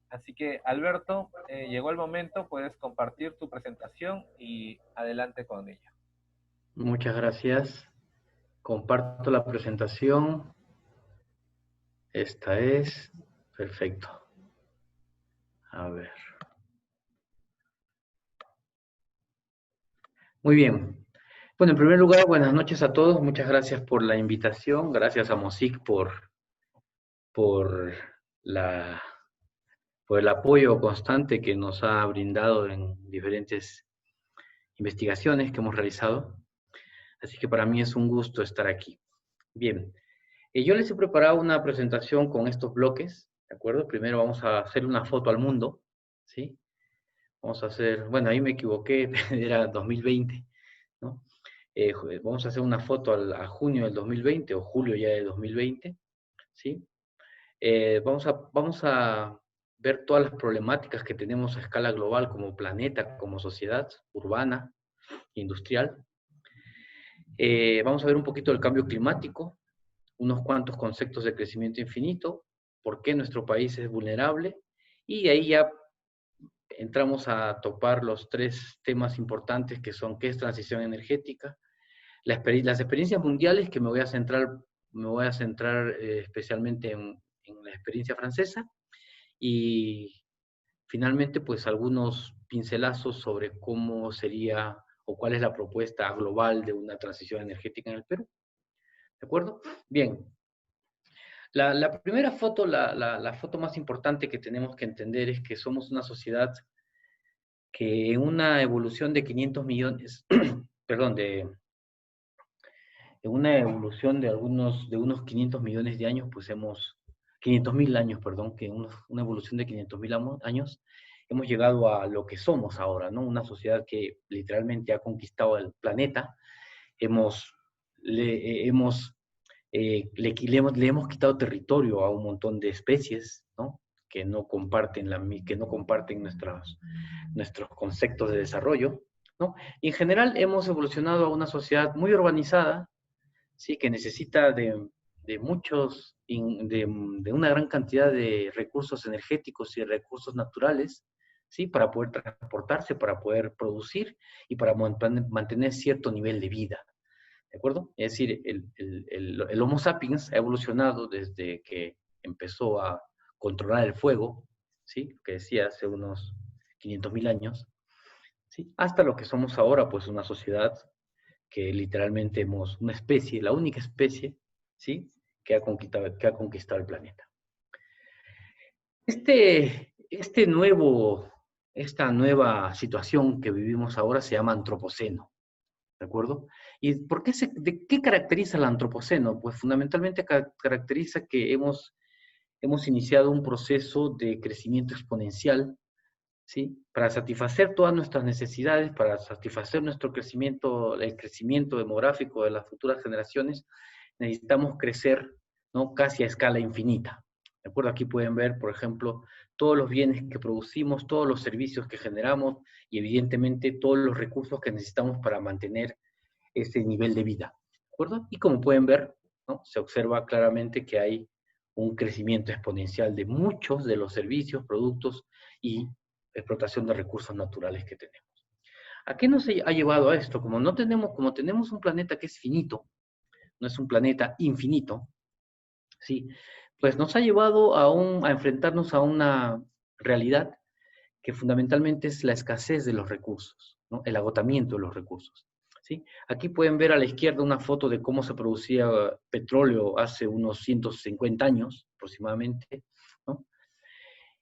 Así que, Alberto, llegó el momento, puedes compartir tu presentación y adelante con ella. Muchas gracias. Comparto la presentación. Esta es. Perfecto. A ver. Muy bien. Bueno, en primer lugar, buenas noches a todos. Muchas gracias por la invitación. Gracias a MOSIC por la, por el apoyo constante que nos ha brindado en diferentes investigaciones que hemos realizado. Así que para mí es un gusto estar aquí. Bien, yo les he preparado una presentación con estos bloques, ¿de acuerdo? Primero vamos a hacer una foto al mundo, ¿sí? Vamos a hacer, bueno, ahí me equivoqué, era 2020, ¿no? Vamos a hacer una foto a junio del 2020 o julio ya de 2020, ¿sí? Vamos a ver todas las problemáticas que tenemos a escala global como planeta, como sociedad urbana, industrial. Vamos a ver un poquito del cambio climático, unos cuantos conceptos de crecimiento infinito, por qué nuestro país es vulnerable, y de ahí ya entramos a topar los tres temas importantes que son qué es transición energética, las experiencias mundiales, que me voy a centrar especialmente en la experiencia francesa, y finalmente pues algunos pincelazos sobre cómo sería o cuál es la propuesta global de una transición energética en el Perú. ¿De acuerdo? Bien, la primera foto, la foto más importante que tenemos que entender es que somos una sociedad que en una evolución de 500 millones, perdón, en una evolución de unos 500 millones de años, pues 500.000 años, perdón, que una evolución de 500.000 años, hemos llegado a lo que somos ahora, ¿no? Una sociedad que literalmente ha conquistado el planeta, hemos, le, hemos le hemos quitado territorio a un montón de especies, ¿no? Que no comparten nuestros conceptos de desarrollo, ¿no? Y en general hemos evolucionado a una sociedad muy urbanizada, ¿sí? Que necesita de muchos, de una gran cantidad de recursos energéticos y recursos naturales, ¿sí? Para poder transportarse, para poder producir y para mantener cierto nivel de vida. ¿De acuerdo? Es decir, el Homo sapiens ha evolucionado desde que empezó a controlar el fuego, ¿sí? Que decía hace unos 500.000 años, ¿sí? Hasta lo que somos ahora, pues una sociedad que literalmente una especie, la única especie, ¿sí? Que ha conquistado el planeta. Este esta nueva situación que vivimos ahora se llama antropoceno. ¿De acuerdo? ¿Y de qué caracteriza el antropoceno? Pues fundamentalmente caracteriza que hemos iniciado un proceso de crecimiento exponencial, ¿sí? Para satisfacer todas nuestras necesidades, para satisfacer nuestro crecimiento, el crecimiento demográfico de las futuras generaciones, necesitamos crecer, ¿no? Casi a escala infinita. ¿De acuerdo? Aquí pueden ver, por ejemplo, todos los bienes que producimos, todos los servicios que generamos y evidentemente todos los recursos que necesitamos para mantener ese nivel de vida. ¿De acuerdo? Y como pueden ver, ¿no? Se observa claramente que hay un crecimiento exponencial de muchos de los servicios, productos y explotación de recursos naturales que tenemos. ¿A qué nos ha llevado a esto? Como tenemos un planeta que es finito, no es un planeta infinito, ¿sí? Pues nos ha llevado a enfrentarnos a una realidad que fundamentalmente es la escasez de los recursos, ¿no? El agotamiento de los recursos, ¿sí? Aquí pueden ver a la izquierda una foto de cómo se producía petróleo hace unos 150 años aproximadamente, ¿no?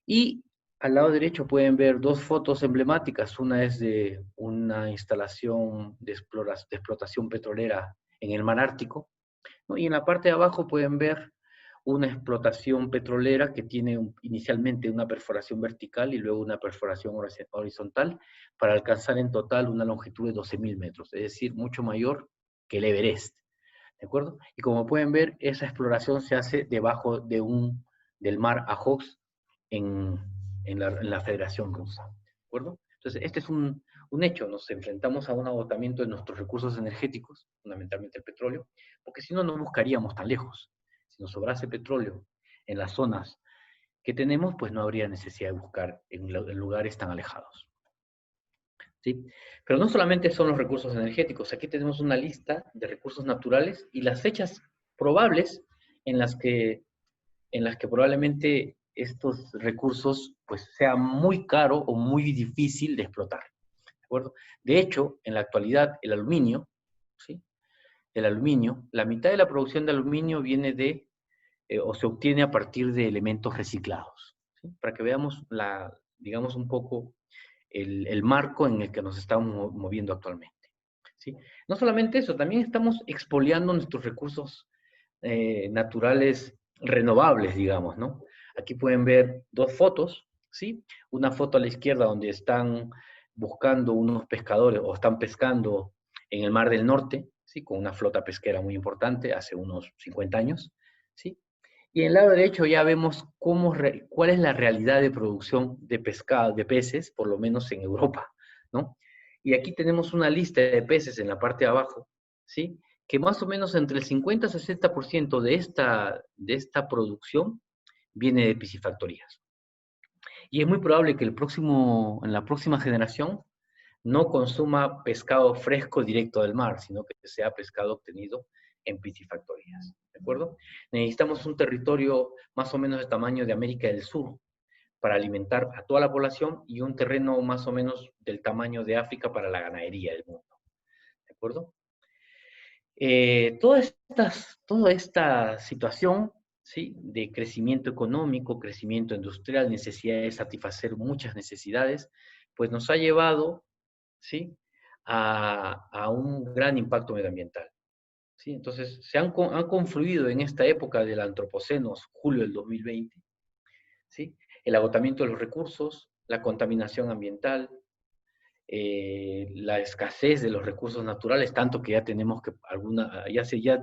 Y al lado derecho pueden ver dos fotos emblemáticas. Una es de una instalación de explotación petrolera en el mar Ártico, ¿no? Y en la parte de abajo pueden ver una explotación petrolera que tiene inicialmente una perforación vertical y luego una perforación horizontal para alcanzar en total una longitud de 12.000 metros, es decir, mucho mayor que el Everest. ¿De acuerdo? Y como pueden ver, esa exploración se hace debajo del mar Ajós en la Federación Rusa. ¿De acuerdo? Entonces, este es un hecho, nos enfrentamos a un agotamiento de nuestros recursos energéticos, fundamentalmente el petróleo, porque si no, no buscaríamos tan lejos. Si nos sobrase petróleo en las zonas que tenemos, pues no habría necesidad de buscar en lugares tan alejados. ¿Sí? Pero no solamente son los recursos energéticos, aquí tenemos una lista de recursos naturales y las fechas probables en las que, probablemente estos recursos pues sea muy caro o muy difícil de explotar. ¿De acuerdo? De hecho, en la actualidad, el aluminio, ¿sí? La mitad de la producción de aluminio viene o se obtiene a partir de elementos reciclados, ¿sí? Para que veamos digamos un poco el marco en el que nos estamos moviendo actualmente, ¿sí? No solamente eso, también estamos expoliando nuestros recursos naturales renovables, digamos, ¿no? Aquí pueden ver dos fotos, ¿sí? Una foto a la izquierda donde están buscando unos pescadores o están pescando en el Mar del Norte, ¿sí? Con una flota pesquera muy importante hace unos 50 años, ¿sí? Y en el lado derecho ya vemos cuál es la realidad de producción de pescado, de peces, por lo menos en Europa, ¿no? Y aquí tenemos una lista de peces en la parte de abajo, ¿sí? Que más o menos entre el 50 y 60% de esta producción viene de piscifactorías. Y es muy probable que en la próxima generación no consuma pescado fresco directo del mar, sino que sea pescado obtenido en piscifactorías, ¿de acuerdo? Necesitamos un territorio más o menos de tamaño de América del Sur para alimentar a toda la población y un terreno más o menos del tamaño de África para la ganadería del mundo, ¿de acuerdo? Toda esta situación, ¿sí? De crecimiento económico, crecimiento industrial, necesidad de satisfacer muchas necesidades, pues nos ha llevado, ¿sí? A un gran impacto medioambiental, ¿sí? Entonces, han confluido en esta época del Antropoceno, julio del 2020, ¿sí? El agotamiento de los recursos, la contaminación ambiental, la escasez de los recursos naturales, tanto que ya tenemos que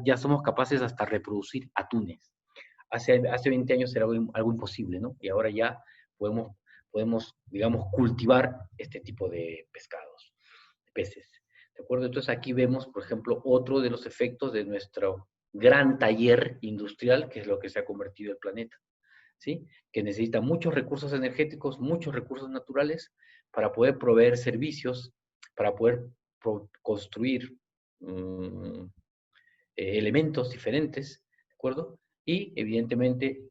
ya somos capaces hasta reproducir atunes. Hace 20 años era algo imposible, ¿no? Y ahora ya podemos, digamos, cultivar este tipo de pescados, de peces. ¿De acuerdo? Entonces aquí vemos, por ejemplo, otro de los efectos de nuestro gran taller industrial, que es lo que se ha convertido el planeta, ¿sí? Que necesita muchos recursos energéticos, muchos recursos naturales para poder proveer servicios, para poder construir elementos diferentes, ¿de acuerdo? Y evidentemente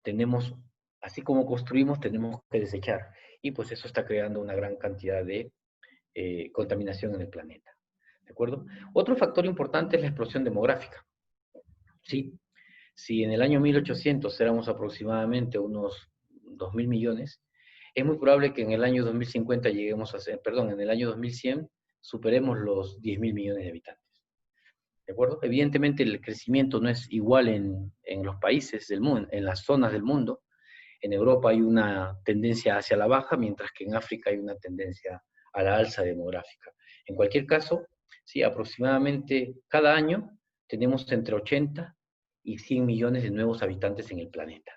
tenemos, así como construimos, tenemos que desechar. Y pues eso está creando una gran cantidad de contaminación en el planeta, ¿de acuerdo? Otro factor importante es la explosión demográfica, ¿sí? Si en el año 1800 éramos aproximadamente unos 2.000 millones, es muy probable que en el año 2050 lleguemos a ser, perdón, en el año 2100 superemos los 10.000 millones de habitantes. ¿De acuerdo? Evidentemente el crecimiento no es igual en los países del mundo, en las zonas del mundo. En Europa hay una tendencia hacia la baja, mientras que en África hay una tendencia a la alza demográfica. En cualquier caso, sí, aproximadamente cada año tenemos entre 80 y 100 millones de nuevos habitantes en el planeta,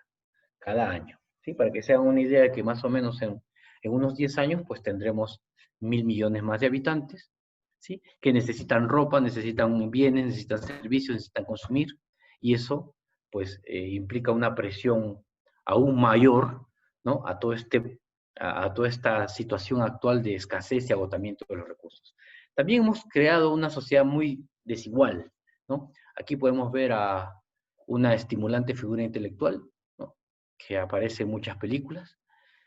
cada año. ¿Sí? Para que se hagan una idea de que más o menos en unos 10 años pues tendremos 1.000 millones más de habitantes, ¿sí? Que necesitan ropa, necesitan bienes, necesitan servicios, necesitan consumir, y eso pues implica una presión aún mayor, ¿no? A toda esta situación actual de escasez y agotamiento de los recursos. También hemos creado una sociedad muy desigual, ¿no? Aquí podemos ver a una estimulante figura intelectual, ¿no? Que aparece en muchas películas,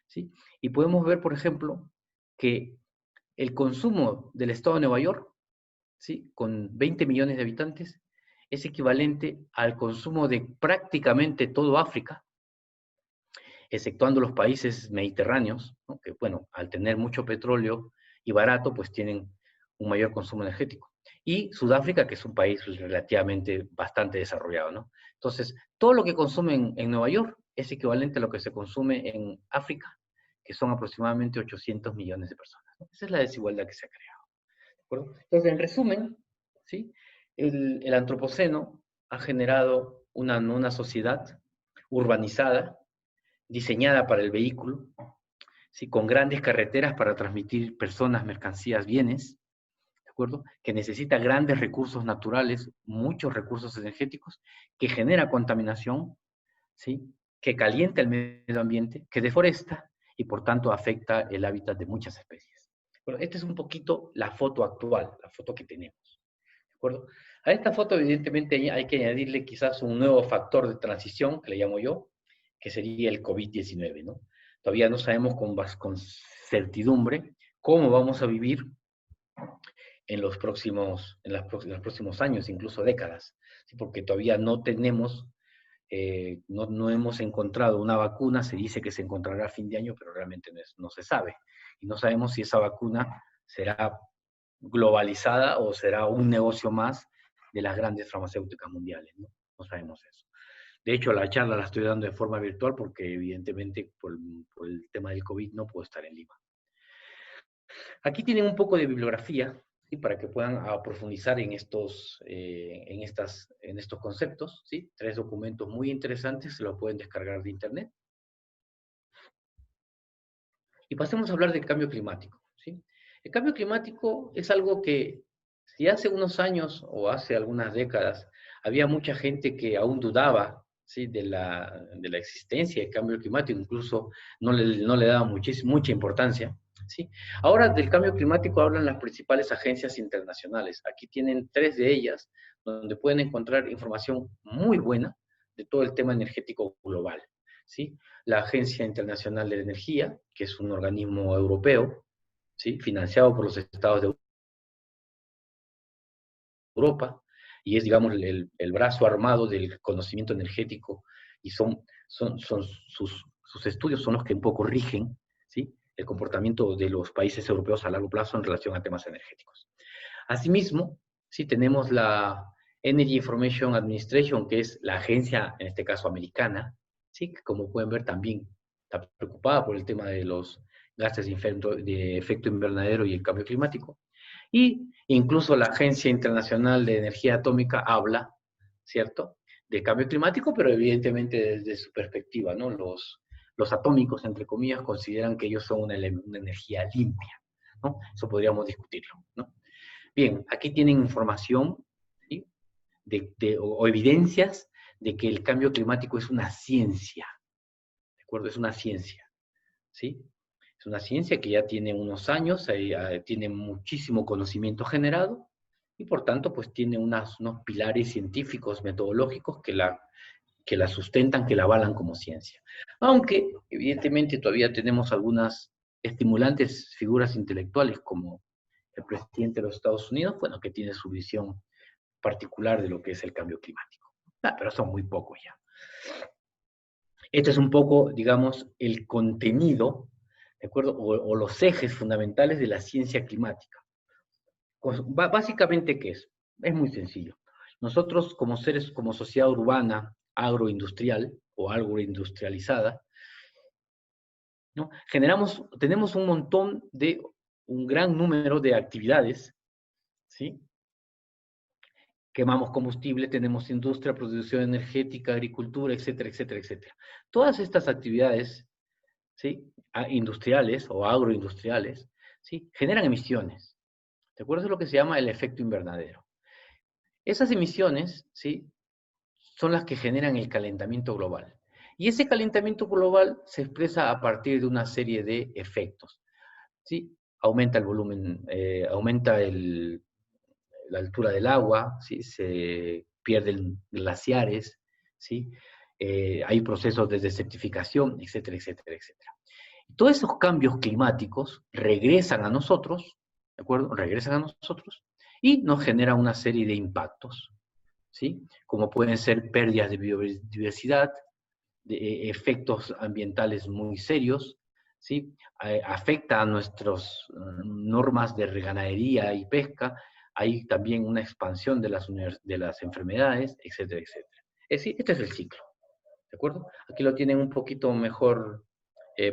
¿sí? Y podemos ver, por ejemplo, que el consumo del estado de Nueva York, ¿sí? Con 20 millones de habitantes, es equivalente al consumo de prácticamente todo África, exceptuando los países mediterráneos, ¿no? Que, bueno, al tener mucho petróleo y barato, pues tienen un mayor consumo energético. Y Sudáfrica, que es un país relativamente bastante desarrollado, ¿no? Entonces, todo lo que consumen en Nueva York es equivalente a lo que se consume en África, que son aproximadamente 800 millones de personas, ¿no? Esa es la desigualdad que se ha creado, ¿de acuerdo? Entonces, en resumen, ¿sí? El antropoceno ha generado una sociedad urbanizada, diseñada para el vehículo, ¿sí? Con grandes carreteras para transmitir personas, mercancías, bienes, ¿de acuerdo? Que necesita grandes recursos naturales, muchos recursos energéticos, que genera contaminación, ¿sí? que calienta el medio ambiente, que deforesta y por tanto afecta el hábitat de muchas especies. Bueno, esta es un poquito la foto actual, la foto que tenemos. ¿De acuerdo? A esta foto evidentemente hay que añadirle quizás un nuevo factor de transición, que le llamo yo, que sería el COVID-19, ¿no? Todavía no sabemos con certidumbre cómo vamos a vivir en los próximos años, incluso décadas, ¿sí? Porque todavía no tenemos, no hemos encontrado una vacuna. Se dice que se encontrará a fin de año, pero realmente no se sabe. Y no sabemos si esa vacuna será globalizada o será un negocio más de las grandes farmacéuticas mundiales, ¿no? No sabemos eso. De hecho, la charla la estoy dando de forma virtual porque evidentemente por el tema del COVID no puedo estar en Lima. Aquí tienen un poco de bibliografía, ¿sí? Para que puedan profundizar en estos conceptos, ¿sí? 3 documentos muy interesantes, se los pueden descargar de internet. Y pasemos a hablar del cambio climático, ¿sí? El cambio climático es algo que, si hace unos años o hace algunas décadas había mucha gente que aún dudaba, ¿sí? de la existencia del cambio climático, incluso no le daba mucha importancia, ¿sí? Ahora del cambio climático hablan las principales agencias internacionales. Aquí tienen 3 de ellas, donde pueden encontrar información muy buena de todo el tema energético global, ¿sí? La Agencia Internacional de la Energía, que es un organismo europeo, ¿sí? Financiado por los estados de Europa, y es, digamos, el brazo armado del conocimiento energético, y sus estudios son los que un poco rigen, ¿sí? El comportamiento de los países europeos a largo plazo en relación a temas energéticos. Asimismo, sí tenemos la Energy Information Administration, que es la agencia, en este caso americana, ¿sí? Que como pueden ver también está preocupada por el tema de los gases de efecto invernadero y el cambio climático. Y incluso la Agencia Internacional de Energía Atómica habla, ¿cierto?, de cambio climático, pero evidentemente desde su perspectiva, ¿no? Los atómicos, entre comillas, consideran que ellos son una energía limpia, ¿no? Eso podríamos discutirlo, ¿no? Bien, aquí tienen información, ¿sí? O evidencias de que el cambio climático es una ciencia, ¿de acuerdo? Es una ciencia, ¿sí? Es una ciencia que ya tiene unos años, tiene muchísimo conocimiento generado y por tanto pues tiene unos pilares científicos, metodológicos que la sustentan, que la avalan como ciencia. Aunque evidentemente todavía tenemos algunas estimulantes figuras intelectuales como el presidente de los Estados Unidos, bueno, que tiene su visión particular de lo que es el cambio climático. Pero son muy pocos ya. Este es un poco, digamos, el contenido, ¿de acuerdo? O los ejes fundamentales de la ciencia climática. Básicamente, ¿qué es? Es muy sencillo. Nosotros, como seres, como sociedad urbana, agroindustrial o agroindustrializada, ¿no? Tenemos un gran número de actividades, ¿sí? Quemamos combustible, tenemos industria, producción energética, agricultura, etcétera, etcétera, etcétera. Todas estas actividades, ¿sí?, industriales o agroindustriales, ¿sí?, generan emisiones. ¿De acuerdo? Es lo que se llama el efecto invernadero. Esas emisiones, ¿sí?, son las que generan el calentamiento global. Y ese calentamiento global se expresa a partir de una serie de efectos, ¿sí? Aumenta el volumen, aumenta la altura del agua, ¿sí? Se pierden glaciares, ¿sí? Hay procesos de desertificación, etcétera, etcétera, etcétera. Todos esos cambios climáticos regresan a nosotros, ¿de acuerdo? Regresan a nosotros y nos generan una serie de impactos, ¿sí? Como pueden ser pérdidas de biodiversidad, de efectos ambientales muy serios, ¿sí? Afecta a nuestras normas de ganadería y pesca, hay también una expansión de las enfermedades, etcétera, etcétera. Es decir, este es el ciclo, ¿de acuerdo? Aquí lo tienen un poquito mejor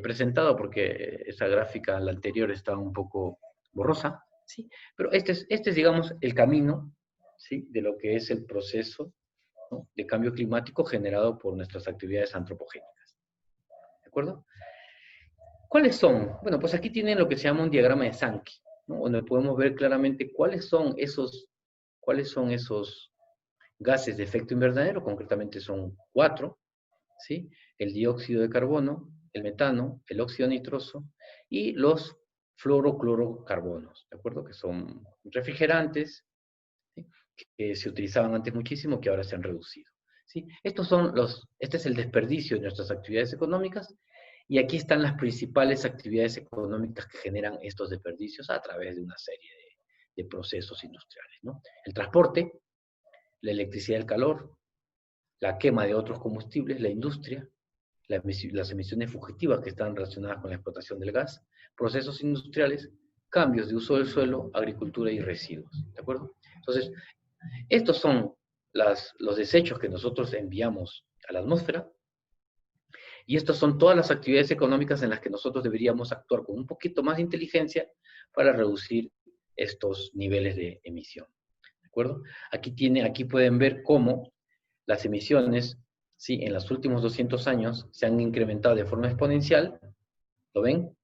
presentado porque esa gráfica, la anterior, estaba un poco borrosa, ¿sí? Pero este es, digamos, el camino, ¿sí?, de lo que es el proceso, ¿no?, de cambio climático generado por nuestras actividades antropogénicas. ¿De acuerdo? ¿Cuáles son? Bueno, pues aquí tienen lo que se llama un diagrama de Sankey, ¿no?, donde podemos ver claramente cuáles son esos gases de efecto invernadero. Concretamente son 4, ¿sí? el dióxido de carbono, el metano, el óxido nitroso y los fluoroclorocarbonos, ¿de acuerdo? Que son refrigerantes, ¿sí? Que se utilizaban antes muchísimo, que ahora se han reducido, ¿sí? Este es el desperdicio de nuestras actividades económicas, y aquí están las principales actividades económicas que generan estos desperdicios a través de una serie de procesos industriales, ¿no? El transporte, la electricidad y el calor, la quema de otros combustibles, la industria, las emisiones fugitivas que están relacionadas con la explotación del gas, procesos industriales, cambios de uso del suelo, agricultura y residuos, ¿de acuerdo? Entonces, estos son los desechos que nosotros enviamos a la atmósfera, y estas son todas las actividades económicas en las que nosotros deberíamos actuar con un poquito más de inteligencia para reducir estos niveles de emisión, ¿de acuerdo? Aquí pueden ver cómo las emisiones, ¿sí? En los últimos 200 años se han incrementado de forma exponencial, ¿lo ven?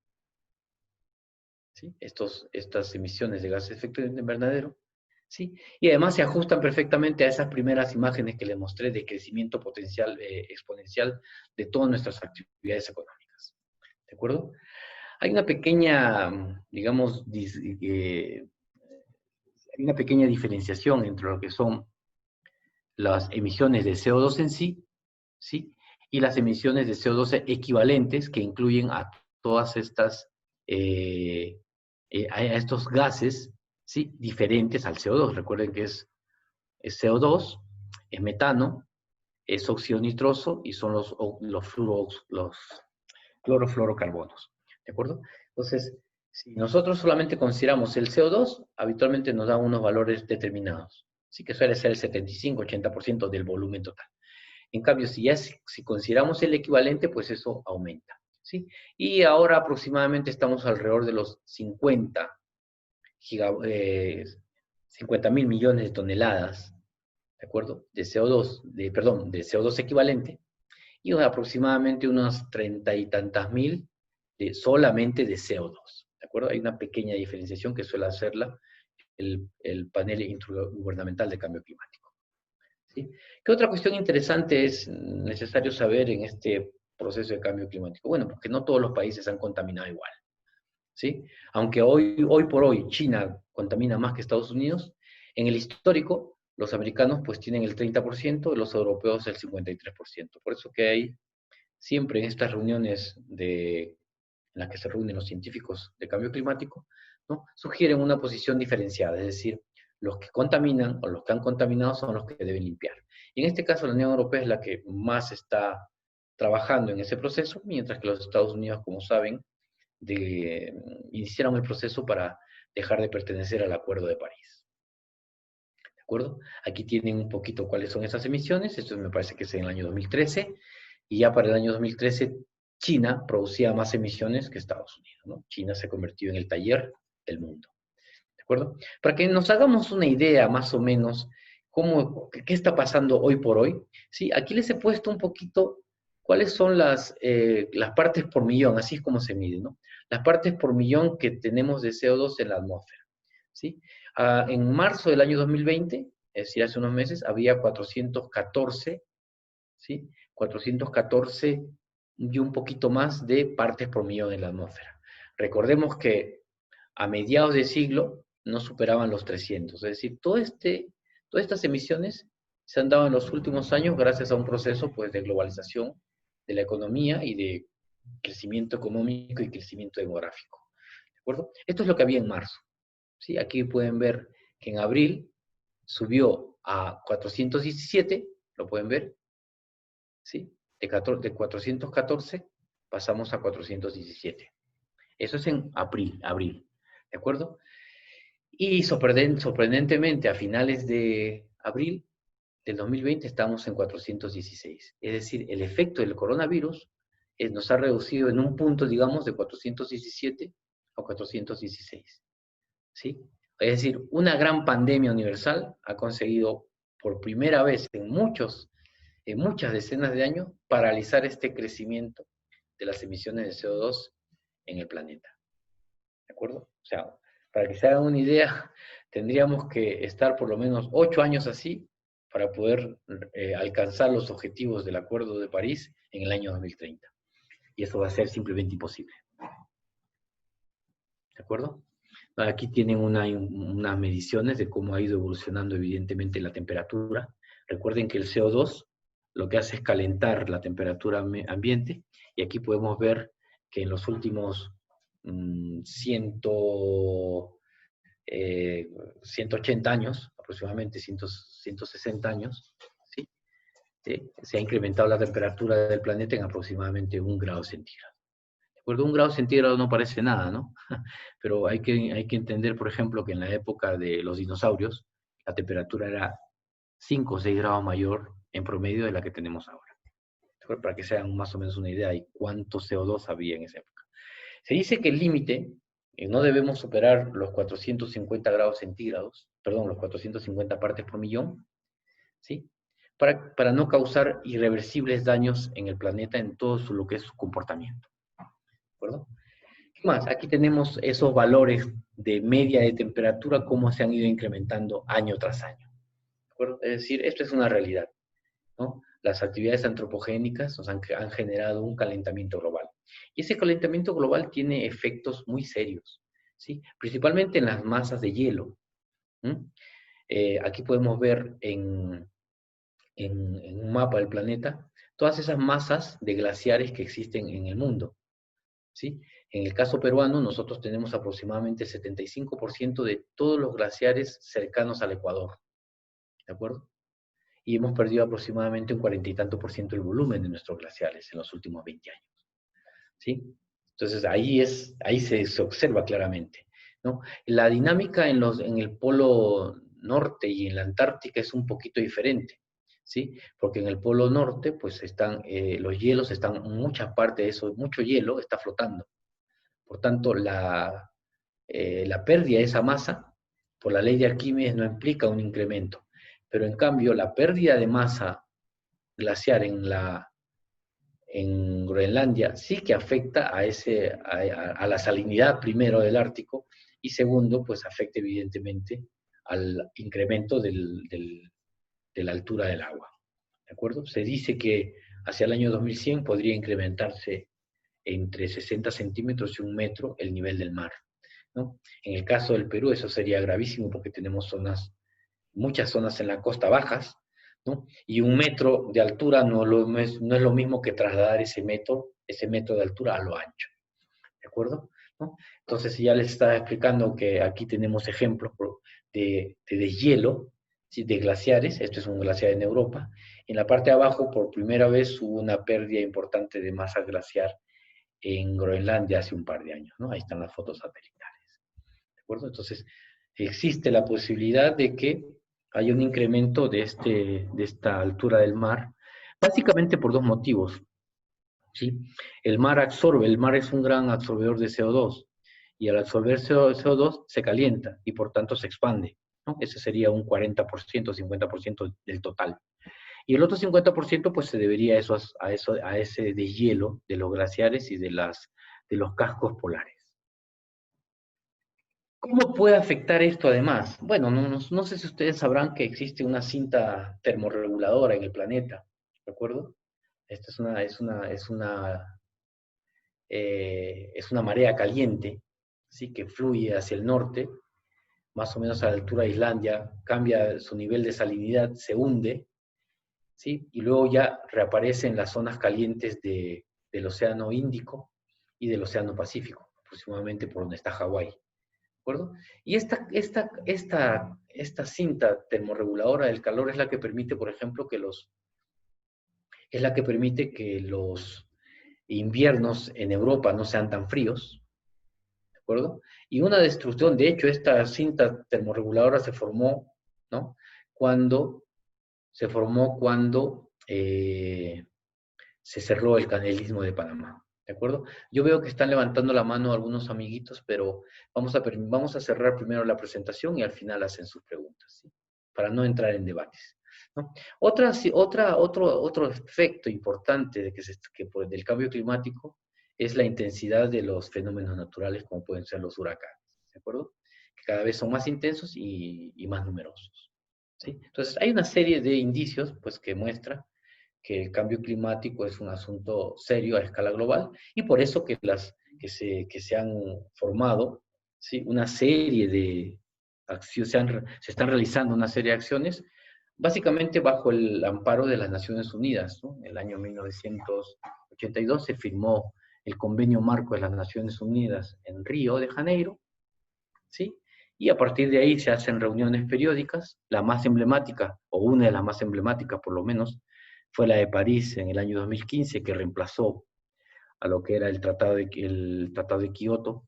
¿Sí? Estas emisiones de gases de efecto invernadero, ¿sí? Y además se ajustan perfectamente a esas primeras imágenes que les mostré de crecimiento potencial exponencial de todas nuestras actividades económicas, ¿de acuerdo? Hay una pequeña, digamos, hay una pequeña diferenciación entre lo que son las emisiones de CO2 en sí, ¿sí? Y las emisiones de CO2 equivalentes, que incluyen a todas estas, a estos gases, ¿sí? Diferentes al CO2. Recuerden que es CO2, es metano, es óxido nitroso y son los clorofluorocarbonos, ¿de acuerdo? Entonces, si nosotros solamente consideramos el CO2, habitualmente nos da unos valores determinados, sí, que suele ser el 75-80% del volumen total. En cambio, si consideramos el equivalente, pues eso aumenta, ¿sí? Y ahora aproximadamente estamos alrededor de los 50 mil millones de toneladas, ¿de acuerdo? De CO2, de CO2 equivalente, y aproximadamente unos 30 y tantas mil solamente de CO2, ¿de acuerdo? Hay una pequeña diferenciación que suele hacerla el panel intergubernamental de cambio climático, ¿sí? ¿Qué otra cuestión interesante es necesario saber en este proceso de cambio climático? Bueno, porque no todos los países han contaminado igual, ¿sí? Aunque hoy por hoy China contamina más que Estados Unidos, en el histórico los americanos pues tienen el 30%, los europeos el 53%. Por eso que hay siempre en estas reuniones en las que se reúnen los científicos de cambio climático, ¿no? Sugieren una posición diferenciada, es decir, los que contaminan o los que han contaminado son los que deben limpiar. Y en este caso la Unión Europea es la que más está trabajando en ese proceso, mientras que los Estados Unidos, como saben, iniciaron el proceso para dejar de pertenecer al Acuerdo de París. ¿De acuerdo? Aquí tienen un poquito cuáles son esas emisiones. Esto me parece que es en el año 2013. Y ya para el año 2013, China producía más emisiones que Estados Unidos, ¿no? China se convirtió en el taller del mundo. ¿De acuerdo? Para que nos hagamos una idea más o menos qué está pasando hoy por hoy, ¿sí? Aquí les he puesto un poquito cuáles son las partes por millón, así es como se mide, ¿no? Las partes por millón que tenemos de CO2 en la atmósfera, ¿sí? En marzo del año 2020, es decir, hace unos meses, había 414, ¿sí? 414 y un poquito más de partes por millón en la atmósfera. Recordemos que a mediados de siglo no superaban los 300, es decir, todas estas emisiones se han dado en los últimos años gracias a un proceso pues, de globalización de la economía y de crecimiento económico y crecimiento demográfico. ¿De acuerdo? Esto es lo que había en marzo. ¿Sí? Aquí pueden ver que en abril subió a 417, lo pueden ver, ¿sí? De 414 pasamos a 417. Eso es en abril, ¿de acuerdo? Y sorprendentemente, a finales de abril del 2020 estamos en 416. Es decir, el efecto del coronavirus nos ha reducido en un punto, digamos, de 417 a 416. ¿Sí? Es decir, una gran pandemia universal ha conseguido por primera vez en muchas decenas de años paralizar este crecimiento de las emisiones de CO2 en el planeta. ¿De acuerdo? O sea, para que se hagan una idea, tendríamos que estar por lo menos 8 años así para poder alcanzar los objetivos del Acuerdo de París en el año 2030. Y eso va a ser simplemente imposible. ¿De acuerdo? Aquí tienen unas mediciones de cómo ha ido evolucionando evidentemente la temperatura. Recuerden que el CO2 lo que hace es calentar la temperatura ambiente, y aquí podemos ver que en los últimos 180 años, aproximadamente 160 años, ¿sí? Se ha incrementado la temperatura del planeta en aproximadamente 1 grado centígrado. ¿De acuerdo? 1 grado centígrado no parece nada, ¿no? Pero hay que entender, por ejemplo, que en la época de los dinosaurios, la temperatura era 5 o 6 grados mayor en promedio de la que tenemos ahora. Para que se hagan más o menos una idea de cuánto CO2 había en esa época. Se dice que el límite, no debemos superar los 450 grados centígrados, perdón, los 450 partes por millón, ¿sí? Para no causar irreversibles daños en el planeta en todo lo que es su comportamiento. ¿De acuerdo? ¿Qué más? Aquí tenemos esos valores de media de temperatura, cómo se han ido incrementando año tras año. ¿De acuerdo? Es decir, esto es una realidad, ¿no? Las actividades antropogénicas nos han generado un calentamiento global. Y ese calentamiento global tiene efectos muy serios, ¿sí? Principalmente en las masas de hielo. Aquí podemos ver en un mapa del planeta todas esas masas de glaciares que existen en el mundo, ¿sí? En el caso peruano, nosotros tenemos aproximadamente 75% de todos los glaciares cercanos al Ecuador, ¿de acuerdo? Y hemos perdido aproximadamente un 40 y tanto por ciento del volumen de nuestros glaciares en los últimos 20 años, ¿sí? Entonces ahí se observa claramente, ¿no? La dinámica en el polo norte y en la Antártica es un poquito diferente, ¿sí? Porque en el polo norte, pues los hielos mucha parte de eso, mucho hielo está flotando. Por tanto, la pérdida de esa masa, por la ley de Arquímedes, no implica un incremento. Pero en cambio, la pérdida de masa glaciar en Groenlandia sí que afecta a la salinidad, primero, del Ártico, y segundo, pues afecta evidentemente al incremento de la altura del agua. ¿De acuerdo? Se dice que hacia el año 2100 podría incrementarse entre 60 centímetros y 1 metro el nivel del mar, ¿no? En el caso del Perú eso sería gravísimo porque tenemos muchas zonas en la costa bajas, ¿no? Y 1 metro de altura no es lo mismo que trasladar ese metro de altura a lo ancho, ¿de acuerdo? ¿No? Entonces ya les estaba explicando que aquí tenemos ejemplos de deshielo, ¿sí? De glaciares. Esto es un glaciar en Europa. En la parte de abajo, por primera vez, hubo una pérdida importante de masa glaciar en Groenlandia hace un par de años, ¿no? Ahí están las fotos satelitales, ¿de acuerdo? Entonces, existe la posibilidad de que haya un incremento de esta altura del mar, básicamente por dos motivos, ¿sí? El mar es un gran absorbedor de CO2, y al absorber CO2 se calienta y por tanto se expande, ¿no? Ese sería un 40%, 50% del total. Y el otro 50% pues se debería a ese deshielo de los glaciares y de los cascos polares. ¿Cómo puede afectar esto además? Bueno, no sé si ustedes sabrán que existe una cinta termorreguladora en el planeta, ¿de acuerdo? Esta es una marea caliente, ¿sí? Que fluye hacia el norte, más o menos a la altura de Islandia, cambia su nivel de salinidad, se hunde, ¿sí? Y luego ya reaparece en las zonas calientes del Océano Índico y del Océano Pacífico, aproximadamente por donde está Hawái, ¿de acuerdo? Y esta cinta termorreguladora del calor es la que permite, por ejemplo, que los inviernos en Europa no sean tan fríos, ¿de acuerdo? Y una destrucción, de hecho, esta cinta termorreguladora se formó, ¿no? Cuando se cerró el canalismo de Panamá, ¿de acuerdo? Yo veo que están levantando la mano algunos amiguitos, pero vamos a cerrar primero la presentación y al final hacen sus preguntas, ¿sí? Para no entrar en debates, ¿no? Otro efecto importante del cambio climático es la intensidad de los fenómenos naturales, como pueden ser los huracanes, ¿de acuerdo? Que cada vez son más intensos y más numerosos, ¿sí? Entonces, hay una serie de indicios, pues, que muestra que el cambio climático es un asunto serio a escala global y por eso que se han formado, ¿sí?, una serie de acciones, se están realizando una serie de acciones, básicamente bajo el amparo de las Naciones Unidas, ¿no? En el año 1982 se firmó el Convenio Marco de las Naciones Unidas en Río de Janeiro, ¿sí? Y a partir de ahí se hacen reuniones periódicas. La más emblemática, o una de las más emblemáticas por lo menos, fue la de París en el año 2015, que reemplazó a lo que era el tratado de Kioto,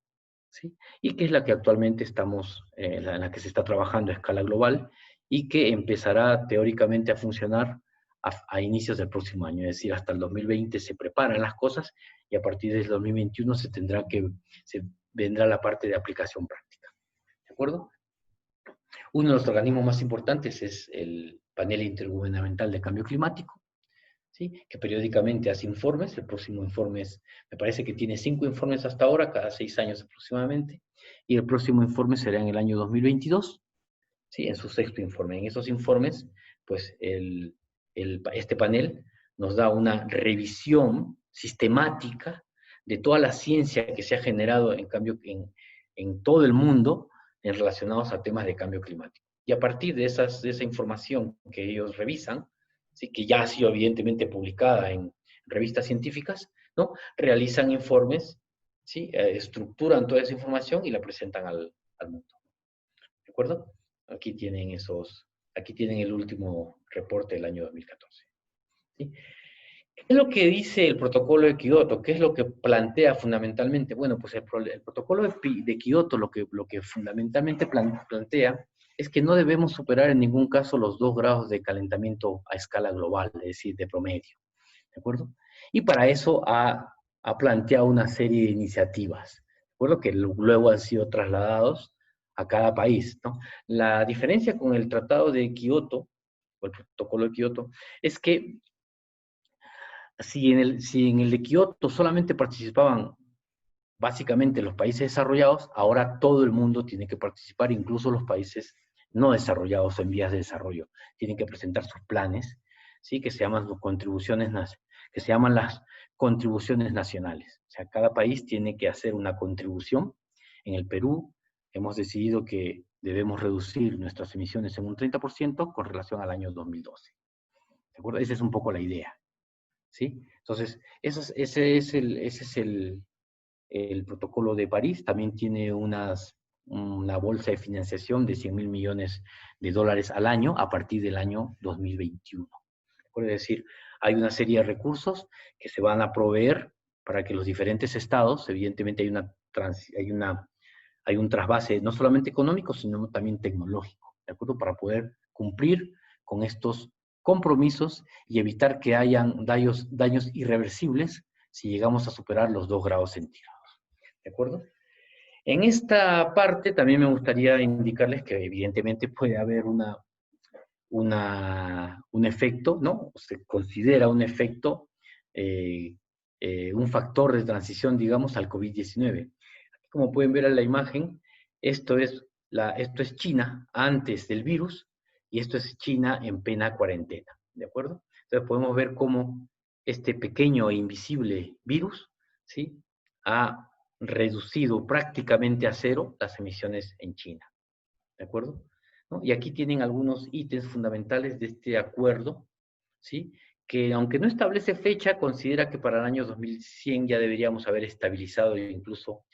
¿sí? Y que es la que actualmente estamos, en la que se está trabajando a escala global y que empezará teóricamente a funcionar a inicios del próximo año, es decir, hasta el 2020 se preparan las cosas y a partir del 2021 se vendrá la parte de aplicación práctica. ¿De acuerdo? Uno de los organismos más importantes es el Panel Intergubernamental de Cambio Climático, ¿sí?, que periódicamente hace informes. El próximo informe me parece que tiene 5 informes hasta ahora, cada 6 años aproximadamente, y el próximo informe será en el año 2022, ¿sí?, en su 6º informe. En esos informes, pues este panel nos da una revisión sistemática de toda la ciencia que se ha generado en todo el mundo en relacionados a temas de cambio climático. Y a partir de esa información que ellos revisan, ¿sí?, que ya ha sido evidentemente publicada en revistas científicas, ¿no?, realizan informes, ¿sí?, estructuran toda esa información y la presentan al mundo. ¿De acuerdo? Aquí tienen el último reporte del año 2014. ¿Sí? ¿Qué es lo que dice el protocolo de Kioto? ¿Qué es lo que plantea fundamentalmente? Bueno, pues el protocolo de Kioto lo que fundamentalmente plantea es que no debemos superar en ningún caso los 2 grados de calentamiento a escala global, es decir, de promedio. ¿De acuerdo? Y para eso ha planteado una serie de iniciativas, ¿de acuerdo?, que luego han sido trasladados a cada país, ¿no? La diferencia con el Tratado de Kioto, o el Protocolo de Kioto, es que si en el de Kioto solamente participaban básicamente los países desarrollados, ahora todo el mundo tiene que participar, incluso los países no desarrollados o en vías de desarrollo. Tienen que presentar sus planes, ¿sí?, que se llaman las contribuciones nacionales. O sea, cada país tiene que hacer una contribución. En el Perú hemos decidido que debemos reducir nuestras emisiones en un 30% con relación al año 2012. ¿De acuerdo? Esa es un poco la idea, ¿sí? Entonces, ese es el protocolo de París. También tiene una bolsa de financiación de 100.000 millones de dólares al año a partir del año 2021. Es decir, hay una serie de recursos que se van a proveer para que los diferentes estados, evidentemente hay un trasvase no solamente económico, sino también tecnológico, ¿de acuerdo?, para poder cumplir con estos compromisos y evitar que hayan daños irreversibles si llegamos a superar los 2 grados centígrados. ¿De acuerdo? En esta parte también me gustaría indicarles que evidentemente puede haber un efecto, ¿no? Se considera un efecto, un factor de transición, digamos, al COVID-19. Como pueden ver en la imagen, esto es China antes del virus y esto es China en plena cuarentena, ¿de acuerdo? Entonces podemos ver cómo este pequeño e invisible virus, ¿sí?, ha reducido prácticamente a 0 las emisiones en China, ¿de acuerdo? ¿No? Y aquí tienen algunos ítems fundamentales de este acuerdo, ¿sí?, que aunque no establece fecha, considera que para el año 2100 ya deberíamos haber estabilizado e incluso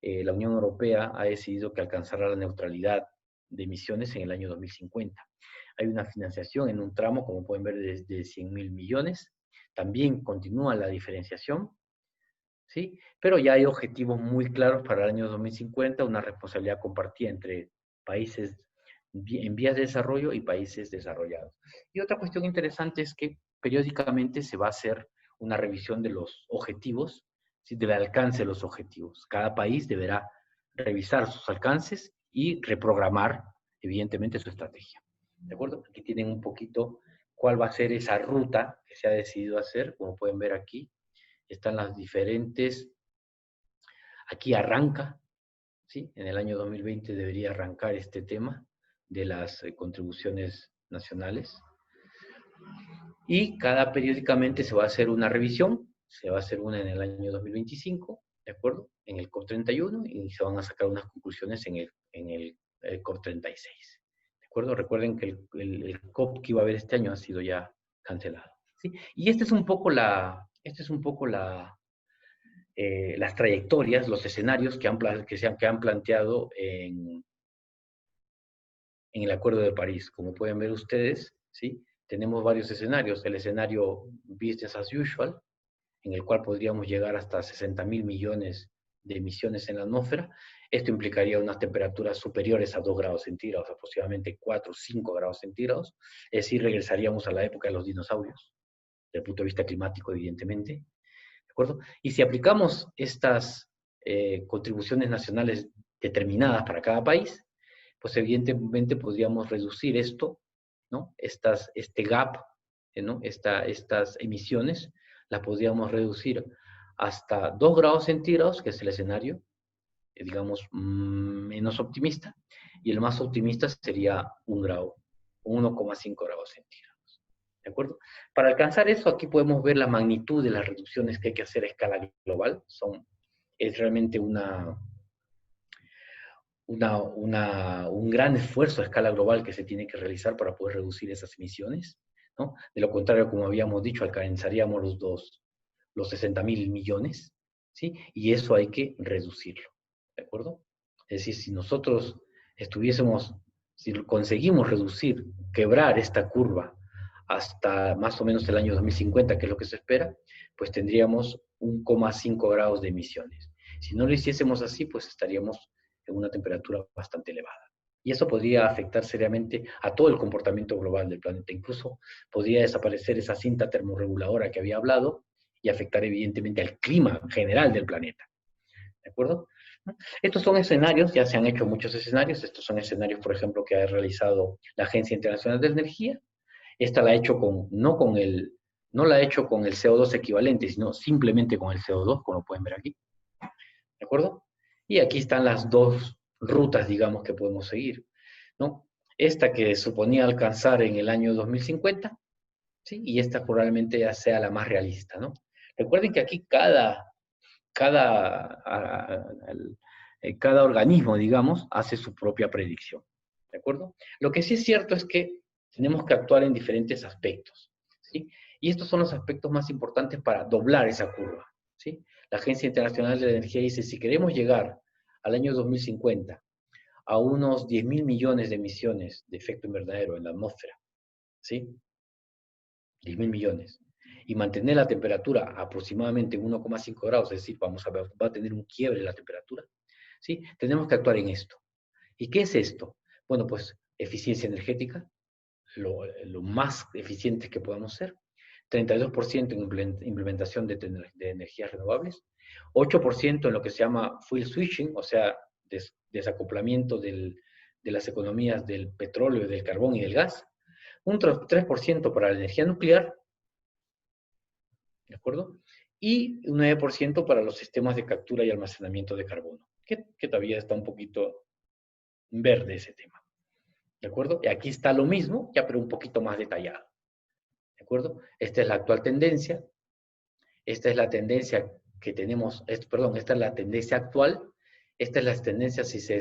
la Unión Europea ha decidido que alcanzará la neutralidad de emisiones en el año 2050. Hay una financiación en un tramo, como pueden ver, de 100.000 millones. También continúa la diferenciación, ¿sí? Pero ya hay objetivos muy claros para el año 2050, una responsabilidad compartida entre países en vías de desarrollo y países desarrollados. Y otra cuestión interesante es que periódicamente se va a hacer una revisión de los objetivos, ¿sí?, del alcance de los objetivos. Cada país deberá revisar sus alcances y reprogramar, evidentemente, su estrategia. ¿De acuerdo? Aquí tienen un poquito cuál va a ser esa ruta que se ha decidido hacer. Como pueden ver aquí, están las diferentes. Aquí arranca, ¿sí? En el año 2020 debería arrancar este tema de las contribuciones nacionales. y cada periódicamente se va a hacer una revisión, se va a hacer una en el año 2025, ¿de acuerdo? En el COP31 y se van a sacar unas conclusiones el COP36, ¿de acuerdo? Recuerden que el COP que iba a haber este año ha sido ya cancelado, ¿sí? Y esta es un poco las trayectorias, los escenarios que han planteado en el Acuerdo de París. Como pueden ver ustedes, ¿sí? Tenemos varios escenarios. El escenario business as usual, en el cual podríamos llegar hasta 60.000 millones de emisiones en la atmósfera. Esto implicaría unas temperaturas superiores a 2 grados centígrados, aproximadamente 4 o 5 grados centígrados. Es decir, regresaríamos a la época de los dinosaurios, desde el punto de vista climático, evidentemente. ¿De acuerdo? Y si aplicamos estas contribuciones nacionales determinadas para cada país, pues evidentemente podríamos reducir esto, ¿no? Este gap, ¿no? Estas emisiones, las podríamos reducir hasta 2 grados centígrados, que es el escenario, digamos, menos optimista, y el más optimista sería 1 grado, 1,5 grados centígrados. ¿De acuerdo? Para alcanzar eso, aquí podemos ver la magnitud de las reducciones que hay que hacer a escala global. Es realmente un gran esfuerzo a escala global que se tiene que realizar para poder reducir esas emisiones, ¿no? De lo contrario, como habíamos dicho, alcanzaríamos los 60.000 millones, ¿sí? Y eso hay que reducirlo, ¿de acuerdo? Es decir, si conseguimos reducir, quebrar esta curva hasta más o menos el año 2050, que es lo que se espera, pues tendríamos 1,5 grados de emisiones. Si no lo hiciésemos así, pues estaríamos en una temperatura bastante elevada. Y eso podría afectar seriamente a todo el comportamiento global del planeta. Incluso podría desaparecer esa cinta termorreguladora que había hablado y afectar evidentemente al clima general del planeta. ¿De acuerdo? Estos son escenarios, ya se han hecho muchos escenarios. Estos son escenarios, por ejemplo, que ha realizado la Agencia Internacional de Energía. Esta la ha hecho no la ha hecho con el CO2 equivalente, sino simplemente con el CO2, como pueden ver aquí. ¿De acuerdo? Y aquí están las dos rutas, digamos, que podemos seguir, ¿no? Esta que suponía alcanzar en el año 2050, ¿sí? Y esta probablemente ya sea la más realista, ¿no? Recuerden que aquí cada, cada organismo, digamos, hace su propia predicción, ¿de acuerdo? Lo que sí es cierto es que tenemos que actuar en diferentes aspectos, ¿sí? Y estos son los aspectos más importantes para doblar esa curva, ¿sí? La Agencia Internacional de la Energía dice, si queremos llegar al año 2050 a unos 10.000 millones de emisiones de efecto invernadero en la atmósfera, ¿sí? 10.000 millones. Y mantener la temperatura aproximadamente en 1,5 grados, es decir, va a tener un quiebre la temperatura, ¿sí? Tenemos que actuar en esto. ¿Y qué es esto? Bueno, pues eficiencia energética, lo más eficiente que podamos ser. 32% en implementación de energías renovables, 8% en lo que se llama fuel switching, o sea, desacoplamiento de las economías del petróleo, del carbón y del gas, un 3% para la energía nuclear, ¿de acuerdo? Y un 9% para los sistemas de captura y almacenamiento de carbono, que todavía está un poquito verde ese tema, ¿de acuerdo? Y aquí está lo mismo, ya pero un poquito más detallado, ¿de acuerdo? Esta es la actual tendencia, esta es la tendencia que tenemos, perdón, esta es la tendencia actual, esta es la tendencia si se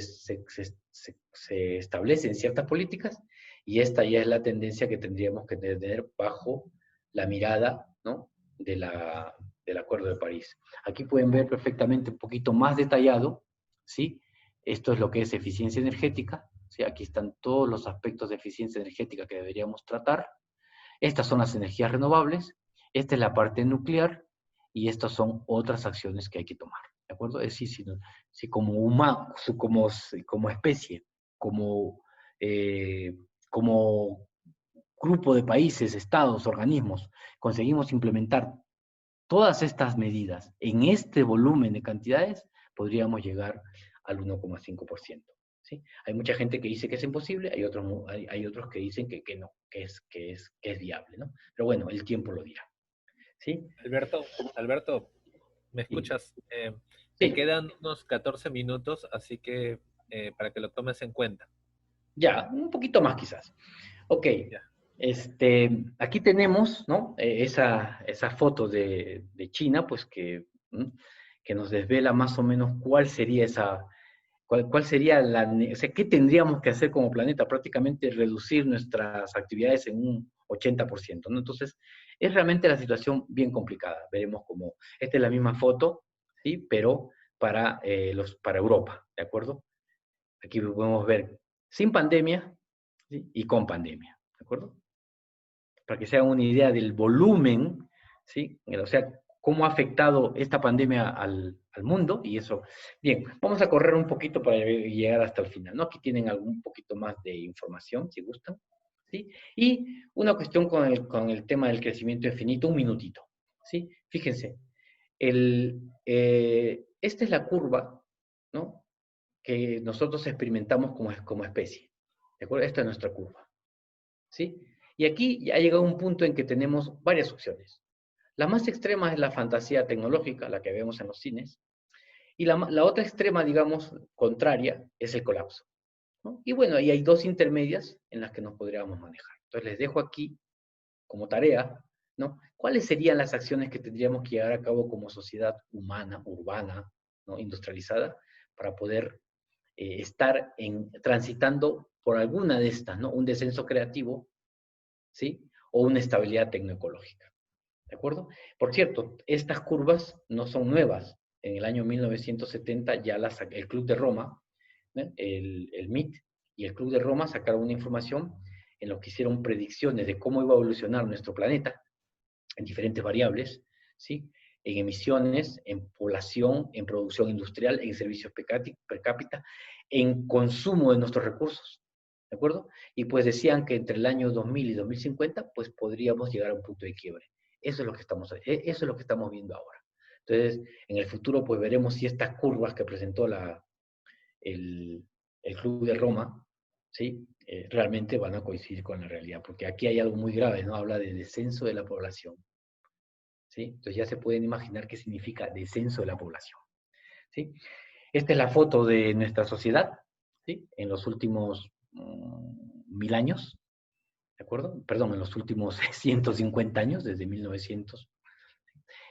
establecen ciertas políticas, y esta ya es la tendencia que tendríamos que tener bajo la mirada, ¿no? Del Acuerdo de París. Aquí pueden ver perfectamente un poquito más detallado, ¿sí? Esto es lo que es eficiencia energética, ¿sí? Aquí están todos los aspectos de eficiencia energética que deberíamos tratar. Estas son las energías renovables, esta es la parte nuclear, y estas son otras acciones que hay que tomar, ¿de acuerdo? Es decir, si como humano, como especie, como, eh, como grupo de países, estados, organismos, conseguimos implementar todas estas medidas en este volumen de cantidades, podríamos llegar al 1,5%. ¿Sí? Hay mucha gente que dice que es imposible, hay otros que dicen que no, que es viable, ¿no? Pero bueno, el tiempo lo dirá. ¿Sí? Alberto, ¿me Sí. escuchas? Te Sí. quedan unos 14 minutos, así que para que lo tomes en cuenta. Ya, un poquito más quizás. Ok, Ya. Aquí tenemos, ¿no? Esa foto de China, pues que nos desvela más o menos cuál sería cuál sería o sea, qué tendríamos que hacer como planeta, prácticamente reducir nuestras actividades en un 80%, ¿no? Entonces, es realmente la situación bien complicada. Veremos cómo, esta es la misma foto, ¿sí? Pero para Europa, ¿de acuerdo? Aquí podemos ver sin pandemia, ¿sí? Y con pandemia, ¿de acuerdo? Para que se hagan una idea del volumen, ¿sí? O sea, cómo ha afectado esta pandemia al mundo y eso. Bien, vamos a correr un poquito para llegar hasta el final, ¿no? Aquí tienen algún poquito más de información, si gustan, ¿sí? Y una cuestión con el tema del crecimiento infinito, un minutito, ¿sí? Fíjense, esta es la curva, ¿no? Que nosotros experimentamos como especie, ¿de acuerdo? Esta es nuestra curva, ¿sí? Y aquí ya ha llegado un punto en que tenemos varias opciones. La más extrema es la fantasía tecnológica, la que vemos en los cines, y la otra extrema, digamos, contraria, es el colapso, ¿no? Y bueno, ahí hay dos intermedias en las que nos podríamos manejar. Entonces les dejo aquí como tarea, ¿no? ¿Cuáles serían las acciones que tendríamos que llevar a cabo como sociedad humana, urbana, ¿no? Industrializada, para poder transitando por alguna de estas, ¿no? Un descenso creativo, ¿sí? O una estabilidad tecnoecológica, ¿de acuerdo? Por cierto, estas curvas no son nuevas. En el año 1970 ya el Club de Roma, ¿no? El MIT y el Club de Roma sacaron una información en lo que hicieron predicciones de cómo iba a evolucionar nuestro planeta en diferentes variables, ¿sí? En emisiones, en población, en producción industrial, en servicios per cápita, en consumo de nuestros recursos, ¿de acuerdo? Y pues decían que entre el año 2000 y 2050, pues podríamos llegar a un punto de quiebre. Eso es lo que eso es lo que estamos viendo ahora. Entonces, en el futuro, pues veremos si estas curvas que presentó el, el Club de Roma, ¿sí? Realmente van a coincidir con la realidad, porque aquí hay algo muy grave, ¿no? Habla de descenso de la población, ¿sí? Entonces ya se pueden imaginar qué significa descenso de la población, ¿sí? Esta es la foto de nuestra sociedad, ¿sí? En los últimos 1000 años, ¿de acuerdo? Perdón, en los últimos 150 años, desde 1900.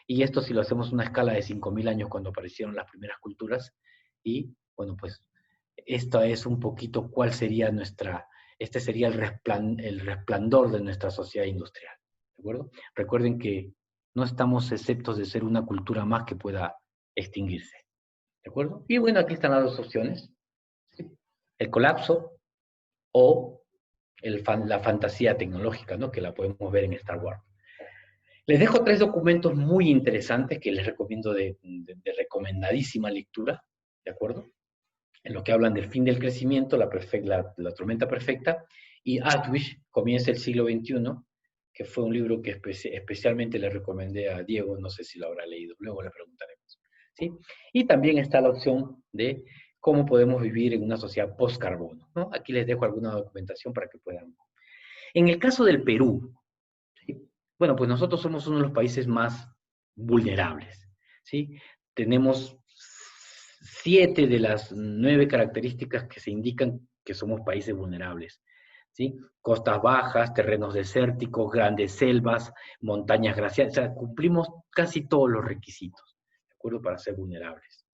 Y esto si lo hacemos una escala de 5000 años cuando aparecieron las primeras culturas. Y bueno, pues esto es un poquito cuál sería este sería el resplandor de nuestra sociedad industrial, ¿de acuerdo? Recuerden que no estamos exceptos de ser una cultura más que pueda extinguirse, ¿de acuerdo? Y bueno, aquí están las dos opciones, ¿sí? El colapso o la fantasía tecnológica, ¿no? Que la podemos ver en Star Wars. Les dejo 3 documentos muy interesantes que les recomiendo de recomendadísima lectura, ¿de acuerdo? En lo que hablan del fin del crecimiento, la tormenta perfecta, y Auschwitz, comienza el siglo XXI, que fue un libro que especialmente le recomendé a Diego, no sé si lo habrá leído, luego le preguntaremos, ¿sí? Y también está la opción de cómo podemos vivir en una sociedad post-carbono, ¿no? Aquí les dejo alguna documentación para que puedan. En el caso del Perú, ¿sí? Bueno, pues nosotros somos uno de los países más vulnerables, ¿sí? Tenemos 7 de las 9 características que se indican que somos países vulnerables, ¿sí? Costas bajas, terrenos desérticos, grandes selvas, montañas glaciares, o sea, cumplimos casi todos los requisitos, ¿de acuerdo? Para ser vulnerables,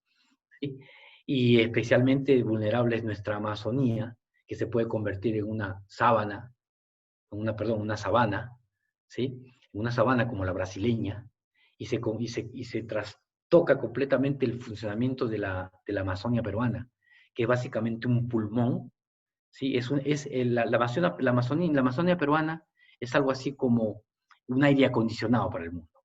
¿sí? Y especialmente vulnerable es nuestra Amazonía, que se puede convertir en una sábana, una sabana, ¿sí? Una sabana como la brasileña, y se trastoca completamente el funcionamiento de la Amazonia peruana, que es básicamente un pulmón, ¿sí? La Amazonia peruana es algo así como un aire acondicionado para el mundo,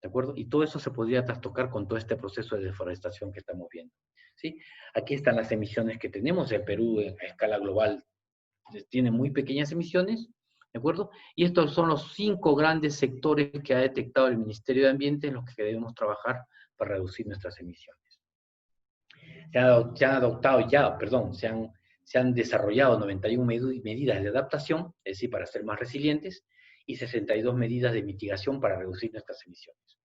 ¿de acuerdo? Y todo eso se podría trastocar con todo este proceso de deforestación que estamos viendo, ¿sí? Aquí están las emisiones que tenemos. El Perú a escala global tiene muy pequeñas emisiones, ¿de acuerdo? Y estos son los 5 grandes sectores que ha detectado el Ministerio de Ambiente en los que debemos trabajar para reducir nuestras emisiones. Se han desarrollado 91 medidas de adaptación, es decir, para ser más resilientes, y 62 medidas de mitigación para reducir nuestras emisiones,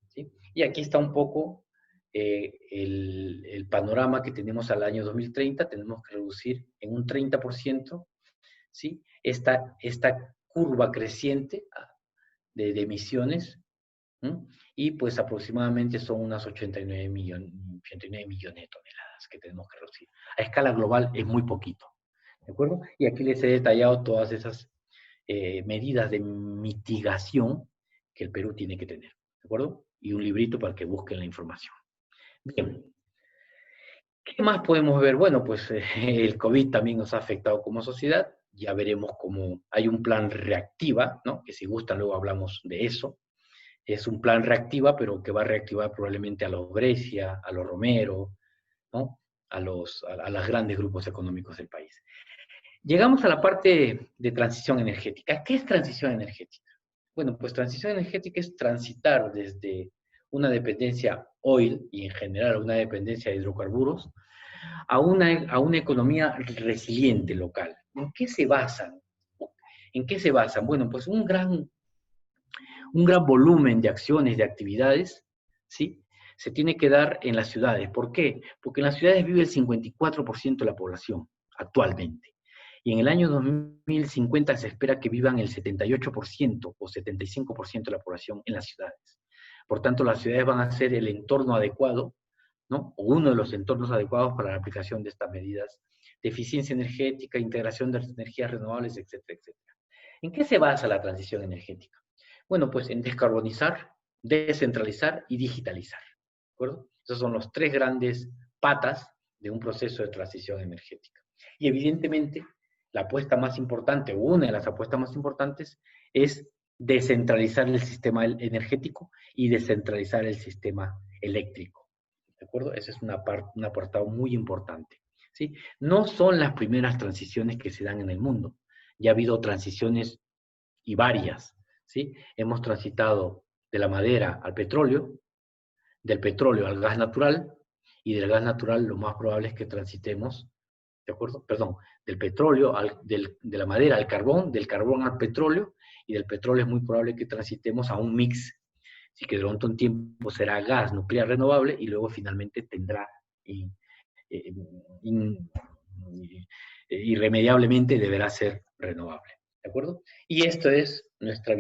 ¿sí? Y aquí está un poco el panorama que tenemos al año 2030. Tenemos que reducir en un 30%, ¿sí? Esta curva creciente de emisiones, ¿no? Y pues aproximadamente son unas 89 millones de toneladas que tenemos que reducir. A escala global es muy poquito, ¿de acuerdo? Y aquí les he detallado todas esas medidas de mitigación que el Perú tiene que tener, ¿de acuerdo? Y un librito para que busquen la información. Bien. ¿Qué más podemos ver? Bueno, pues el COVID también nos ha afectado como sociedad. Ya veremos cómo hay un plan reactiva, ¿no? Que si gusta luego hablamos de eso. Es un plan reactiva, pero que va a reactivar probablemente a los Grecia, a los Romero, ¿no? A los grandes grupos económicos del país. Llegamos a la parte de transición energética. ¿Qué es transición energética? Bueno, pues transición energética es transitar desde una dependencia oil y en general una dependencia de hidrocarburos a una economía resiliente local. ¿En qué se basan? ¿En qué se basan? Bueno, pues un gran volumen de acciones, de actividades, ¿sí? Se tiene que dar en las ciudades. ¿Por qué? Porque en las ciudades vive el 54% de la población actualmente. Y en el año 2050 se espera que vivan el 78% o 75% de la población en las ciudades. Por tanto, las ciudades van a ser el entorno adecuado, ¿no? O uno de los entornos adecuados para la aplicación de estas medidas de eficiencia energética, integración de energías renovables, etcétera, etcétera. ¿En qué se basa la transición energética? Bueno, pues en descarbonizar, descentralizar y digitalizar, ¿de acuerdo? Esos son los tres grandes patas de un proceso de transición energética. Y evidentemente, la apuesta más importante, o una de las apuestas más importantes, es descentralizar el sistema energético y descentralizar el sistema eléctrico, ¿de acuerdo? Ese es un apartado muy importante, ¿sí? No son las primeras transiciones que se dan en el mundo. Ya ha habido transiciones y varias, ¿sí? Hemos transitado de la madera al petróleo, del petróleo al gas natural, y del gas natural lo más probable es que transitemos, ¿de acuerdo? Perdón, del petróleo, de la madera al carbón, del carbón al petróleo, y del petróleo es muy probable que transitemos a un mix, así que durante un tiempo será gas nuclear renovable y luego finalmente tendrá irremediablemente deberá ser renovable, ¿de acuerdo? Y esto es nuestra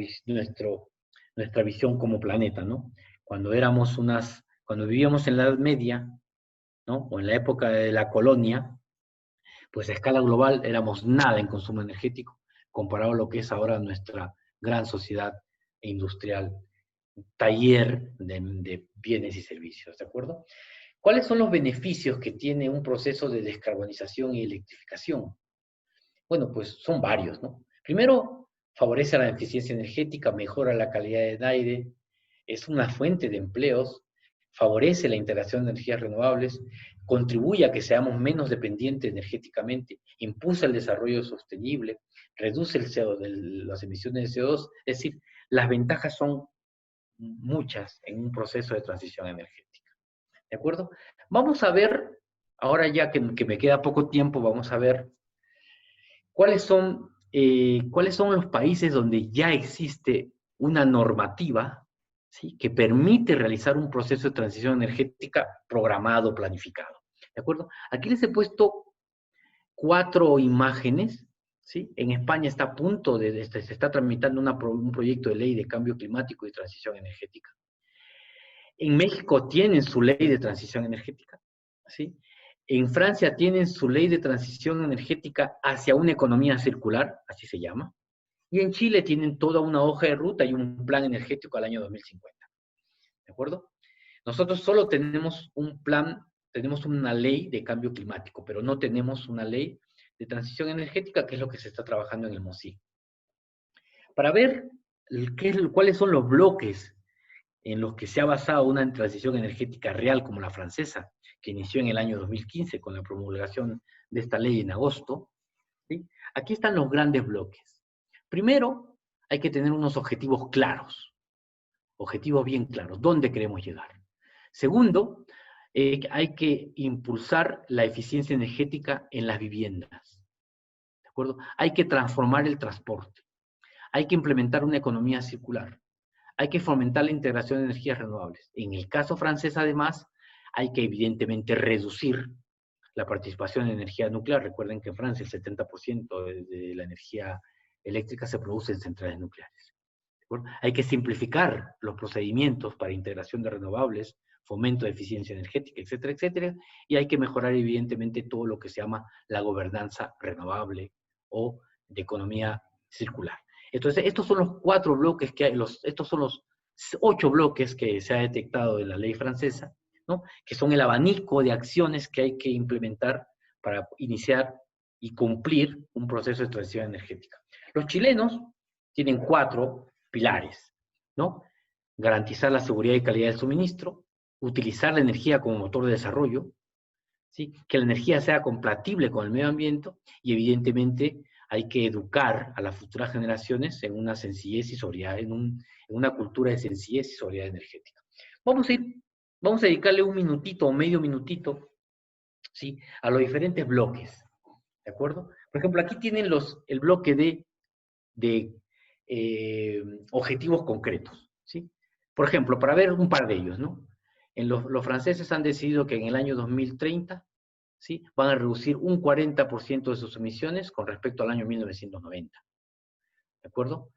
visión como planeta, ¿no? Cuando vivíamos en la Edad Media, ¿no? O en la época de la colonia, pues a escala global éramos nada en consumo energético, comparado a lo que es ahora nuestra gran sociedad industrial, taller de bienes y servicios, ¿de acuerdo? ¿Cuáles son los beneficios que tiene un proceso de descarbonización y electrificación? Bueno, pues son varios, ¿no? Primero, favorece la eficiencia energética, mejora la calidad del aire, es una fuente de empleos, favorece la integración de energías renovables, contribuye a que seamos menos dependientes energéticamente, impulsa el desarrollo sostenible, reduce las emisiones de CO2, es decir, las ventajas son muchas en un proceso de transición energética. ¿De acuerdo? Vamos a ver, ahora ya que me queda poco tiempo, vamos a ver cuáles son los países donde ya existe una normativa, ¿sí?, que permite realizar un proceso de transición energética programado, planificado. ¿De acuerdo? Aquí les he puesto 4 imágenes, ¿sí? En España está a punto se está tramitando un proyecto de ley de cambio climático y transición energética. En México tienen su ley de transición energética, ¿sí? En Francia tienen su ley de transición energética hacia una economía circular, así se llama. Y en Chile tienen toda una hoja de ruta y un plan energético al año 2050. ¿De acuerdo? Nosotros solo tenemos un plan, tenemos una ley de cambio climático, pero no tenemos una ley de transición energética, que es lo que se está trabajando en el MOSI. Para ver cuáles son los bloques en los que se ha basado una transición energética real como la francesa, que inició en el año 2015 con la promulgación de esta ley en agosto, ¿sí? Aquí están los grandes bloques. Primero, hay que tener unos objetivos claros, objetivos bien claros, ¿dónde queremos llegar? Segundo, hay que impulsar la eficiencia energética en las viviendas, ¿de acuerdo? Hay que transformar el transporte, hay que implementar una economía circular, hay que fomentar la integración de energías renovables. En el caso francés, además, hay que evidentemente reducir la participación en energía nuclear. Recuerden que en Francia el 70% de la energía eléctrica se produce en centrales nucleares. ¿De acuerdo? Hay que simplificar los procedimientos para integración de renovables, fomento de eficiencia energética, etcétera, etcétera, y hay que mejorar evidentemente todo lo que se llama la gobernanza renovable o de economía circular. Entonces, estos son los 4 bloques que hay, estos son los 8 bloques que se ha detectado en la ley francesa, ¿no? Que son el abanico de acciones que hay que implementar para iniciar y cumplir un proceso de transición energética. Los chilenos tienen 4 pilares, ¿no? Garantizar la seguridad y calidad del suministro, utilizar la energía como motor de desarrollo, ¿sí? Que la energía sea compatible con el medio ambiente y evidentemente hay que educar a las futuras generaciones en una sencillez y sobriedad, en una cultura de sencillez y sobriedad energética. Vamos a dedicarle un minutito o medio minutito, ¿sí? A los diferentes bloques, ¿de acuerdo? Por ejemplo, aquí tienen el bloque de objetivos concretos, ¿sí? Por ejemplo, para ver un par de ellos, ¿no? Los franceses han decidido que en el año 2030, ¿sí? Van a reducir un 40% de sus emisiones con respecto al año 1990, ¿de acuerdo?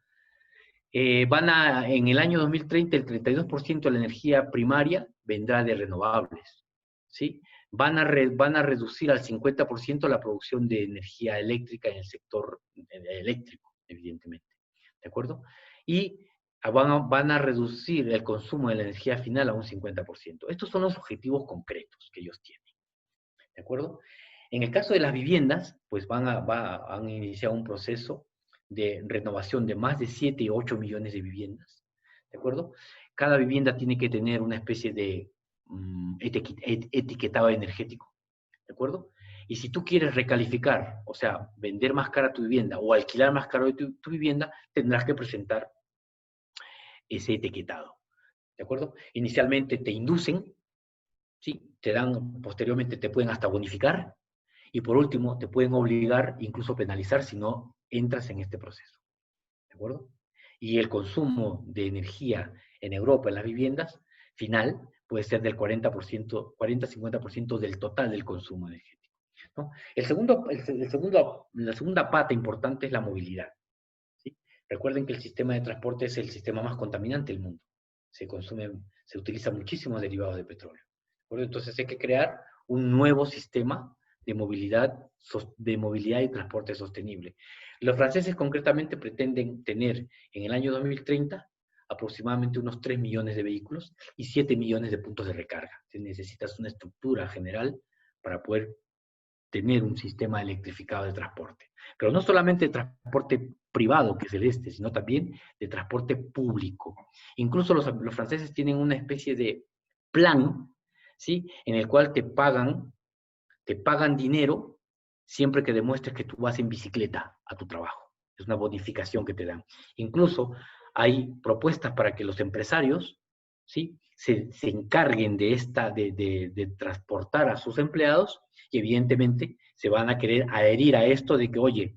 En el año 2030, el 32% de la energía primaria vendrá de renovables, ¿sí? Van a reducir al 50% la producción de energía eléctrica en el sector eléctrico, evidentemente, ¿de acuerdo? Y van a reducir el consumo de la energía final a un 50%. Estos son los objetivos concretos que ellos tienen, ¿de acuerdo? En el caso de las viviendas, pues han iniciado un proceso de renovación de más de 7 y 8 millones de viviendas, ¿de acuerdo? Cada vivienda tiene que tener una especie de etiquetado energético, ¿de acuerdo? Y si tú quieres recalificar, o sea, vender más cara tu vivienda o alquilar más caro tu vivienda, tendrás que presentar ese etiquetado, ¿de acuerdo? Inicialmente te inducen, ¿sí? Posteriormente te pueden hasta bonificar, y por último, te pueden obligar, incluso penalizar, si no entras en este proceso. ¿De acuerdo? Y el consumo de energía en Europa, en las viviendas, final, puede ser del 40%, 40-50% del total del consumo energético, ¿no? La segunda pata importante es la movilidad, ¿sí? Recuerden que el sistema de transporte es el sistema más contaminante del mundo. Se utilizan muchísimos derivados de petróleo. ¿De acuerdo? Entonces hay que crear un nuevo sistema de movilidad y transporte sostenible. Los franceses concretamente pretenden tener en el año 2030 aproximadamente unos 3 millones de vehículos y 7 millones de puntos de recarga. Entonces necesitas una estructura general para poder tener un sistema electrificado de transporte. Pero no solamente de transporte privado, que es el sino también de transporte público. Incluso los franceses tienen una especie de plan, ¿sí? En el cual te pagan dinero siempre que demuestres que tú vas en bicicleta a tu trabajo. Es una bonificación que te dan. Incluso hay propuestas para que los empresarios, ¿sí? se encarguen de transportar a sus empleados y evidentemente se van a querer adherir a esto de que, oye,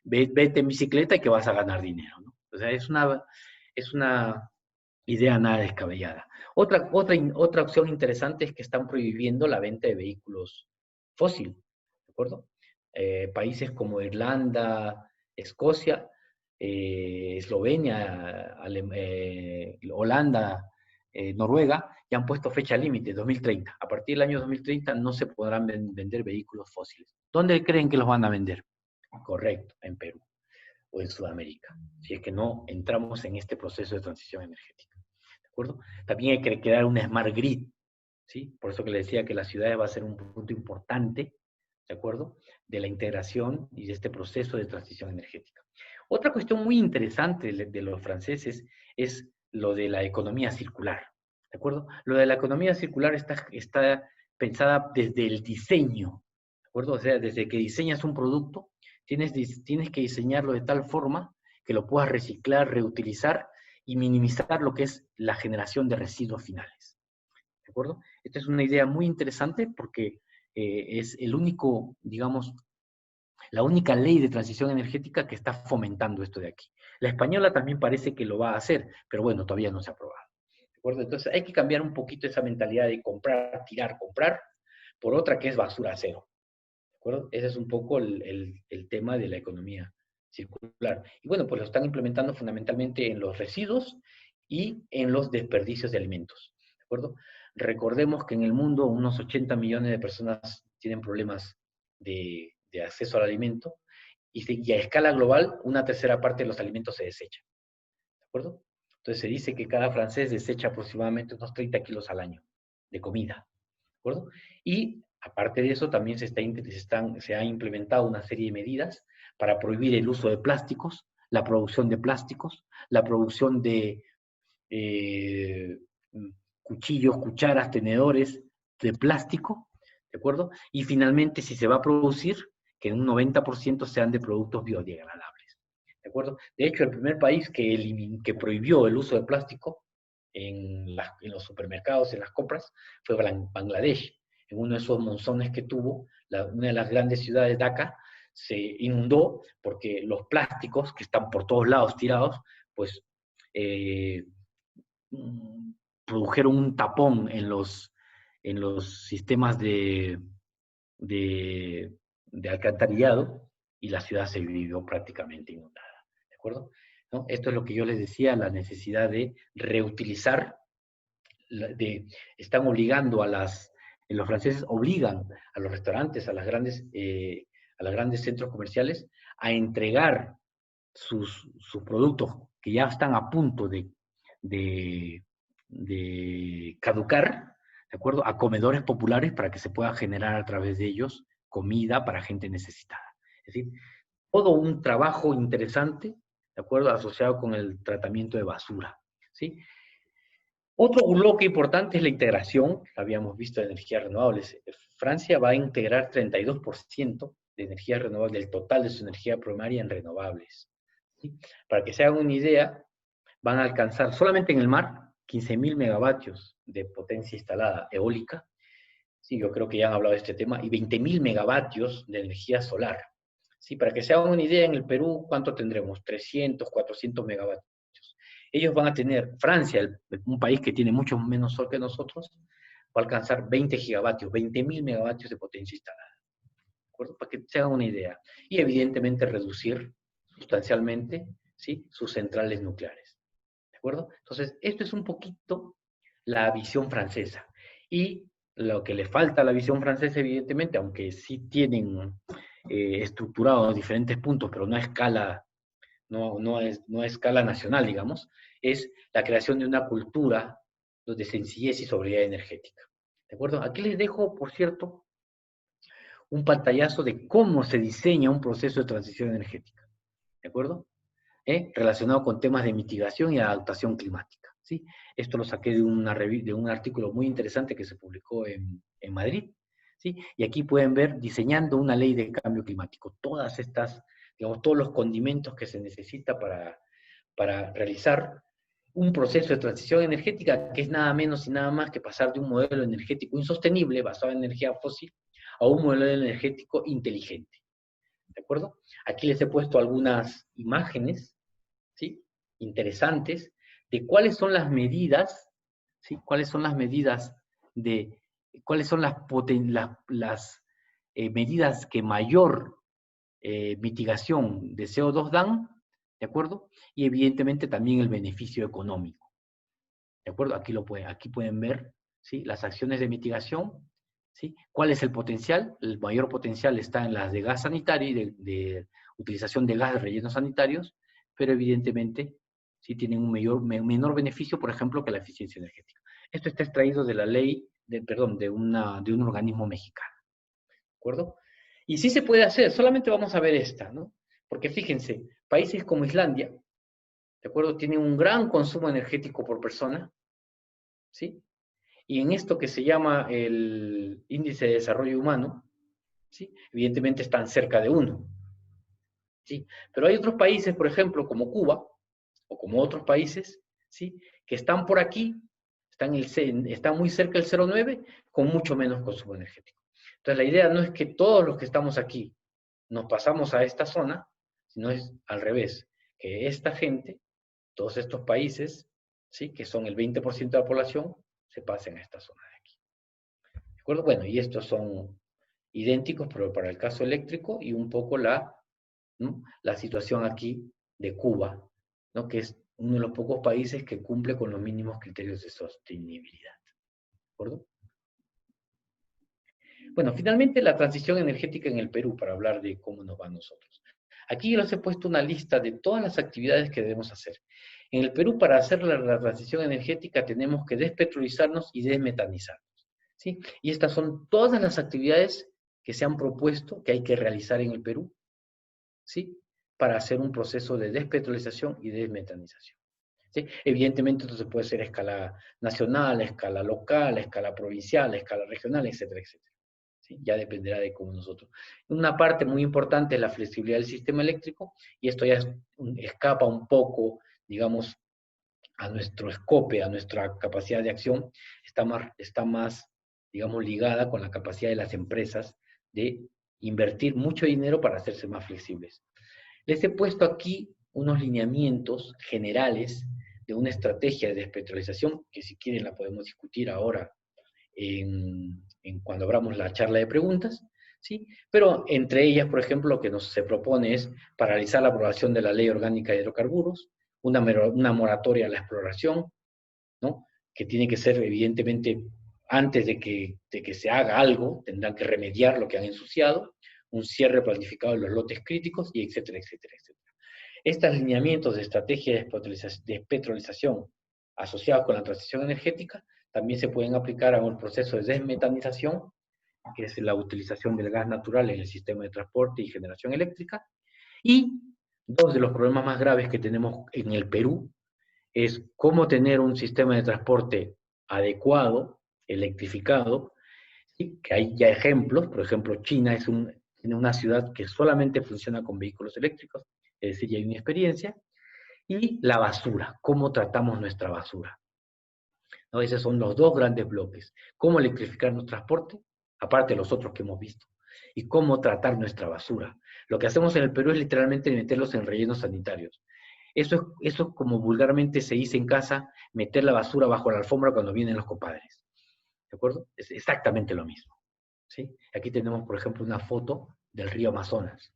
vete en bicicleta y que vas a ganar dinero, ¿no? O sea, es una idea nada descabellada. Otra opción interesante es que están prohibiendo la venta de vehículos fósiles, ¿de acuerdo? Países como Irlanda, Escocia, Eslovenia, Holanda, Noruega, ya han puesto fecha límite, 2030. A partir del año 2030 no se podrán vender vehículos fósiles. ¿Dónde creen que los van a vender? Correcto, en Perú o en Sudamérica, si es que no entramos en este proceso de transición energética. ¿De acuerdo? También hay que crear una smart grid, ¿sí? Por eso que le decía que las ciudades va a ser un punto importante, ¿de acuerdo? De la integración y de este proceso de transición energética. Otra cuestión muy interesante de los franceses es lo de la economía circular, ¿de acuerdo? Lo de la economía circular está pensada desde el diseño, ¿de acuerdo? O sea, desde que diseñas un producto, tienes que diseñarlo de tal forma que lo puedas reciclar, reutilizar y minimizar lo que es la generación de residuos finales. ¿De acuerdo? Esta es una idea muy interesante porque es el único, digamos, la única ley de transición energética que está fomentando esto de aquí. La española también parece que lo va a hacer, pero bueno, todavía no se ha aprobado. ¿De acuerdo? Entonces hay que cambiar un poquito esa mentalidad de comprar, tirar, comprar, por otra que es basura cero. ¿De acuerdo? Ese es un poco el tema de la economía circular. Y bueno, pues lo están implementando fundamentalmente en los residuos y en los desperdicios de alimentos. ¿De acuerdo? Recordemos que en el mundo unos 80 millones de personas tienen problemas de acceso al alimento y a escala global una tercera parte de los alimentos se desecha. ¿De acuerdo? Entonces se dice que cada francés desecha aproximadamente unos 30 kilos al año de comida. ¿De acuerdo? Y aparte de eso, también se ha implementado una serie de medidas para prohibir el uso de plásticos, la producción de plásticos, la producción de eh, cuchillos, cucharas, tenedores de plástico, ¿de acuerdo? Y finalmente, si se va a producir, que un 90% sean de productos biodegradables, ¿de acuerdo? De hecho, el primer país que prohibió el uso de plástico en los supermercados, en las compras, fue Bangladesh. En uno de esos monzones que tuvo, una de las grandes ciudades, Dhaka, se inundó porque los plásticos que están por todos lados tirados, pues eh, produjeron un tapón en los sistemas de, de alcantarillado y la ciudad se vivió prácticamente inundada. ¿De acuerdo? ¿No? Esto es lo que yo les decía, la necesidad de reutilizar, están obligando los franceses obligan a los restaurantes, a los grandes centros comerciales a entregar sus productos que ya están a punto de, de caducar, ¿de acuerdo? A comedores populares para que se pueda generar a través de ellos comida para gente necesitada. Es decir, todo un trabajo interesante, ¿de acuerdo? Asociado con el tratamiento de basura, ¿sí? Otro bloque importante es la integración, habíamos visto, de energías renovables. Francia va a integrar 32% de energías renovables, del total de su energía primaria en renovables. ¿Sí? Para que se hagan una idea, van a alcanzar solamente en el mar 15.000 megavatios de potencia instalada eólica. Sí, yo creo que ya han hablado de este tema, y 20.000 megavatios de energía solar. Sí, para que se hagan una idea, en el Perú, ¿cuánto tendremos? 300, 400 megavatios. Ellos van a tener, Francia, un país que tiene mucho menos sol que nosotros, va a alcanzar 20 gigavatios, 20.000 megavatios de potencia instalada. ¿De acuerdo? Para que se hagan una idea. Y evidentemente reducir sustancialmente, ¿sí?, sus centrales nucleares. ¿De acuerdo? Entonces, esto es un poquito la visión francesa. Y lo que le falta a la visión francesa, evidentemente, aunque sí tienen estructurados diferentes puntos, pero no a escala, no a escala nacional, digamos, es la creación de una cultura de sencillez y sobriedad energética. ¿De acuerdo? Aquí les dejo, por cierto, un pantallazo de cómo se diseña un proceso de transición energética. ¿De acuerdo? Relacionado con temas de mitigación y adaptación climática. ¿Sí? Esto lo saqué de un artículo muy interesante que se publicó en Madrid. ¿Sí? Y aquí pueden ver diseñando una ley de cambio climático. Todas estas, digamos, todos los condimentos que se necesita para realizar un proceso de transición energética que es nada menos y nada más que pasar de un modelo energético insostenible basado en energía fósil a un modelo energético inteligente. ¿De acuerdo? Aquí les he puesto algunas imágenes, ¿sí?, interesantes de cuáles son las medidas, ¿sí?, cuáles son las medidas cuáles son las medidas que mayor mitigación de CO2 dan, ¿de acuerdo? Y evidentemente también el beneficio económico, ¿de acuerdo? Aquí pueden ver, ¿sí?, las acciones de mitigación, ¿sí? ¿Cuál es el potencial? El mayor potencial está en las de gas sanitario y de utilización de gas de rellenos sanitarios, pero evidentemente sí tienen un menor beneficio, por ejemplo, que la eficiencia energética. Esto está extraído de la ley, de un organismo mexicano, ¿de acuerdo? Y sí se puede hacer, solamente vamos a ver esta, ¿no? Porque fíjense, países como Islandia, ¿de acuerdo?, tienen un gran consumo energético por persona, ¿sí? Y en esto que se llama el índice de desarrollo humano, ¿sí?, evidentemente están cerca de 1. ¿Sí? Pero hay otros países, por ejemplo, como Cuba, o como otros países, ¿sí?, que están por aquí, están muy cerca del 0,9, con mucho menos consumo energético. Entonces, la idea no es que todos los que estamos aquí nos pasamos a esta zona, sino es al revés, que esta gente, todos estos países, ¿sí?, que son el 20% de la población, se pasen a esta zona de aquí. ¿De acuerdo? Bueno, y estos son idénticos, pero para el caso eléctrico y un poco ¿no? La situación aquí de Cuba, ¿no? Que es uno de los pocos países que cumple con los mínimos criterios de sostenibilidad. ¿De acuerdo? Bueno, finalmente la transición energética en el Perú, para hablar de cómo nos va a nosotros. Aquí yo les he puesto una lista de todas las actividades que debemos hacer. En el Perú, para hacer la transición energética, tenemos que despetrolizarnos y desmetanizarnos, ¿sí? Y estas son todas las actividades que se han propuesto que hay que realizar en el Perú, ¿sí? Para hacer un proceso de despetrolización y desmetanización, ¿sí? Evidentemente, esto se puede hacer a escala nacional, a escala local, a escala provincial, a escala regional, etcétera, etcétera. ¿Sí? Ya dependerá de cómo nosotros. Una parte muy importante es la flexibilidad del sistema eléctrico, y esto ya escapa un poco, digamos, a nuestro escope, a nuestra capacidad de acción, está más, digamos, ligada con la capacidad de las empresas de invertir mucho dinero para hacerse más flexibles. Les he puesto aquí unos lineamientos generales de una estrategia de despetrolización, que si quieren la podemos discutir ahora cuando abramos la charla de preguntas, ¿sí? Pero entre ellas, por ejemplo, lo que se propone es paralizar la aprobación de la Ley Orgánica de Hidrocarburos, una moratoria a la exploración, ¿no? Que tiene que ser, evidentemente, antes de que se haga algo, tendrán que remediar lo que han ensuciado, un cierre planificado de los lotes críticos, y etcétera, etcétera, etcétera. Estos lineamientos de estrategia de despetrolización asociados con la transición energética también se pueden aplicar a un proceso de desmetanización, que es la utilización del gas natural en el sistema de transporte y generación eléctrica. Y dos de los problemas más graves que tenemos en el Perú es cómo tener un sistema de transporte adecuado, electrificado, ¿sí? Que hay ya ejemplos. Por ejemplo, China tiene una ciudad que solamente funciona con vehículos eléctricos, es decir, ya hay una experiencia. Y la basura, cómo tratamos nuestra basura, ¿no? Esos son los dos grandes bloques. Cómo electrificar nuestro transporte, aparte de los otros que hemos visto, y cómo tratar nuestra basura. Lo que hacemos en el Perú es literalmente meterlos en rellenos sanitarios. Eso como vulgarmente se dice en casa, meter la basura bajo la alfombra cuando vienen los compadres. ¿De acuerdo? Es exactamente lo mismo, ¿sí? Aquí tenemos, por ejemplo, una foto del río Amazonas,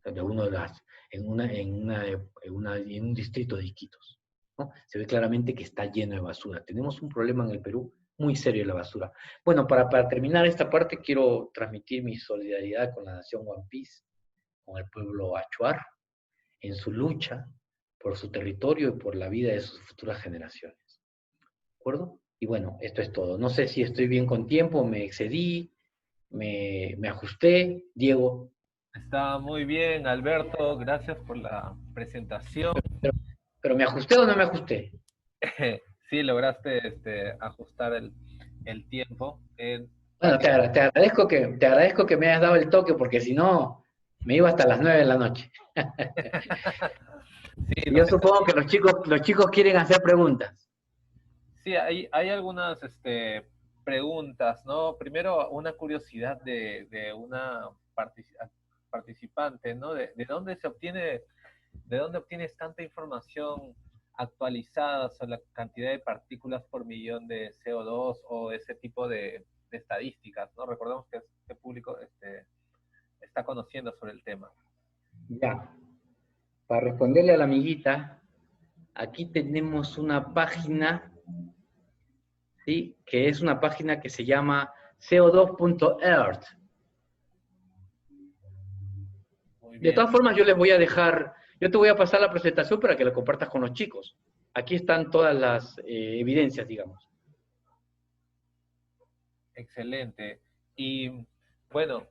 de uno de las, en un distrito de Iquitos, ¿no? Se ve claramente que está lleno de basura. Tenemos un problema en el Perú muy serio de la basura. Bueno, para terminar esta parte, quiero transmitir mi solidaridad con la nación One Piece, con el pueblo Achuar, en su lucha por su territorio y por la vida de sus futuras generaciones. ¿De acuerdo? Y bueno, esto es todo. No sé si estoy bien con tiempo, me excedí, me ajusté. Diego. Está muy bien, Alberto. Gracias por la presentación. Pero, pero ¿me ajusté o no me ajusté? Sí, lograste ajustar el tiempo. Bueno, te agradezco que me hayas dado el toque, porque si no, me iba hasta las 9 de la noche. Sí, Y yo supongo que los chicos quieren hacer preguntas. sí, hay algunas preguntas, ¿no? Primero, una curiosidad de una participante, ¿no? De dónde de dónde obtienes tanta información actualizada sobre la cantidad de partículas por millón de CO2 o ese tipo de estadísticas, ¿no? Recordemos que este público está conociendo sobre el tema. Ya, para responderle a la amiguita, aquí tenemos una página, ¿sí? Que es una página que se llama co2.earth. De todas formas, yo les voy a dejar, yo te voy a pasar la presentación para que la compartas con los chicos. Aquí están todas las evidencias, digamos. Excelente. Y bueno,